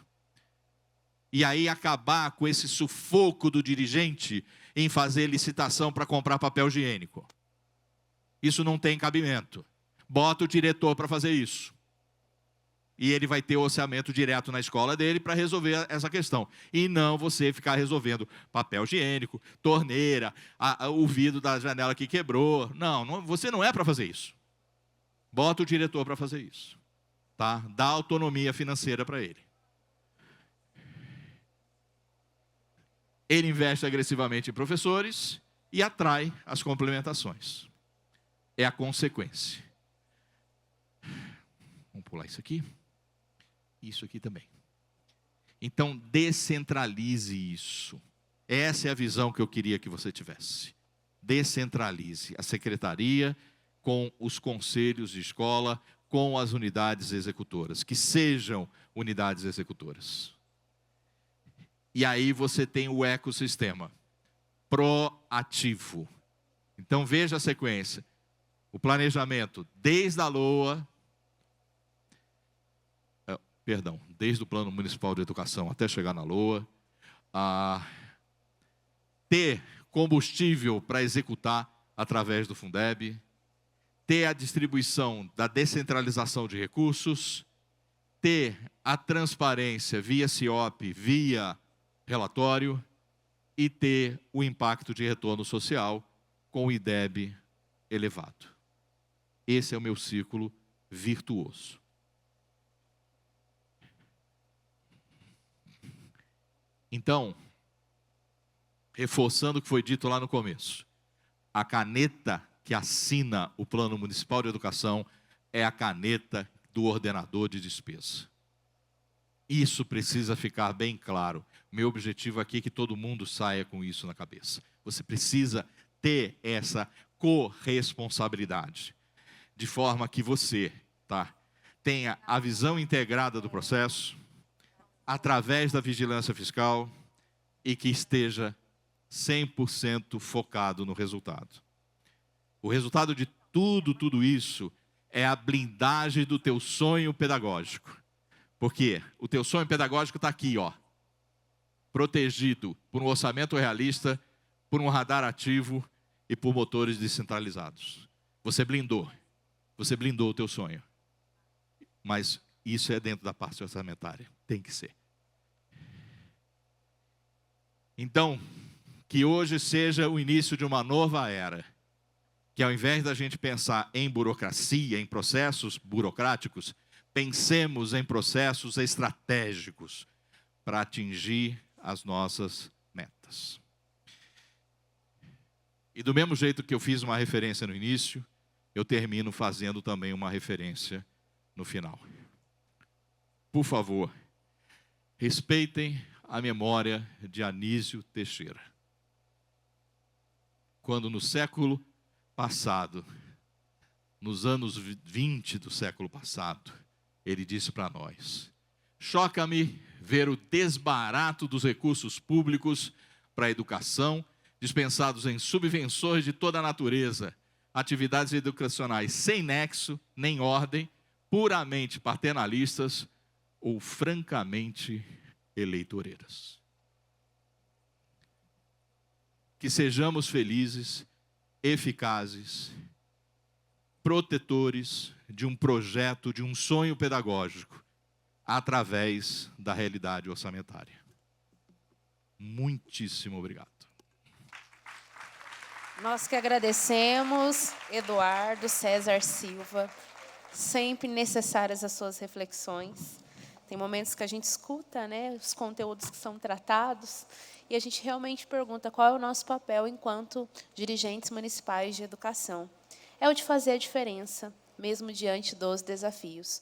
Speaker 4: E aí acabar com esse sufoco do dirigente em fazer licitação para comprar papel higiênico. Isso não tem cabimento. Bota o diretor para fazer isso. E ele vai ter orçamento direto na escola dele para resolver essa questão. E não você ficar resolvendo papel higiênico, torneira, o vidro da janela que quebrou. Não, você não é para fazer isso. Bota o diretor para fazer isso. Tá? Dá autonomia financeira para ele. Ele investe agressivamente em professores e atrai as complementações. É a consequência. Vamos pular isso aqui. Isso aqui também. Então, descentralize isso. Essa é a visão que eu queria que você tivesse. Descentralize a secretaria com os conselhos de escola, com as unidades executoras. Que sejam unidades executoras. E aí você tem o ecossistema proativo. Então, veja a sequência. O planejamento desde a LOA, desde o Plano Municipal de Educação até chegar na LOA, ter combustível para executar através do Fundeb, ter a distribuição da descentralização de recursos, ter a transparência via CIOP, via relatório, e ter o impacto de retorno social com o IDEB elevado. Esse é o meu círculo virtuoso. Então, reforçando o que foi dito lá no começo, a caneta que assina o Plano Municipal de Educação é a caneta do ordenador de despesa. Isso precisa ficar bem claro. Meu objetivo aqui é que todo mundo saia com isso na cabeça. Você precisa ter essa corresponsabilidade, de forma que você tenha a visão integrada do processo, através da vigilância fiscal, e que esteja 100% focado no resultado. O resultado de tudo isso é a blindagem do teu sonho pedagógico. Porque o teu sonho pedagógico está aqui, protegido por um orçamento realista, por um radar ativo e por motores descentralizados. Você blindou o teu sonho. Mas isso é dentro da parte orçamentária, tem que ser. Então, que hoje seja o início de uma nova era, que ao invés da gente pensar em burocracia, em processos burocráticos, pensemos em processos estratégicos para atingir as nossas metas. E do mesmo jeito que eu fiz uma referência no início, eu termino fazendo também uma referência no final. Por favor, respeitem a memória de Anísio Teixeira. Quando no século passado, nos anos 20 do século passado, ele disse para nós: choca-me ver o desbarato dos recursos públicos para a educação, dispensados em subvenções de toda a natureza, atividades educacionais sem nexo, nem ordem, puramente paternalistas ou francamente eleitoreiras. Que sejamos felizes, eficazes, protetores de um projeto, de um sonho pedagógico, através da realidade orçamentária. Muitíssimo obrigado.
Speaker 1: Nós que agradecemos, Eduardo César Silva, sempre necessárias as suas reflexões. Tem momentos que a gente escuta, né, os conteúdos que são tratados e a gente realmente pergunta qual é o nosso papel enquanto dirigentes municipais de educação. É o de fazer a diferença, mesmo diante dos desafios.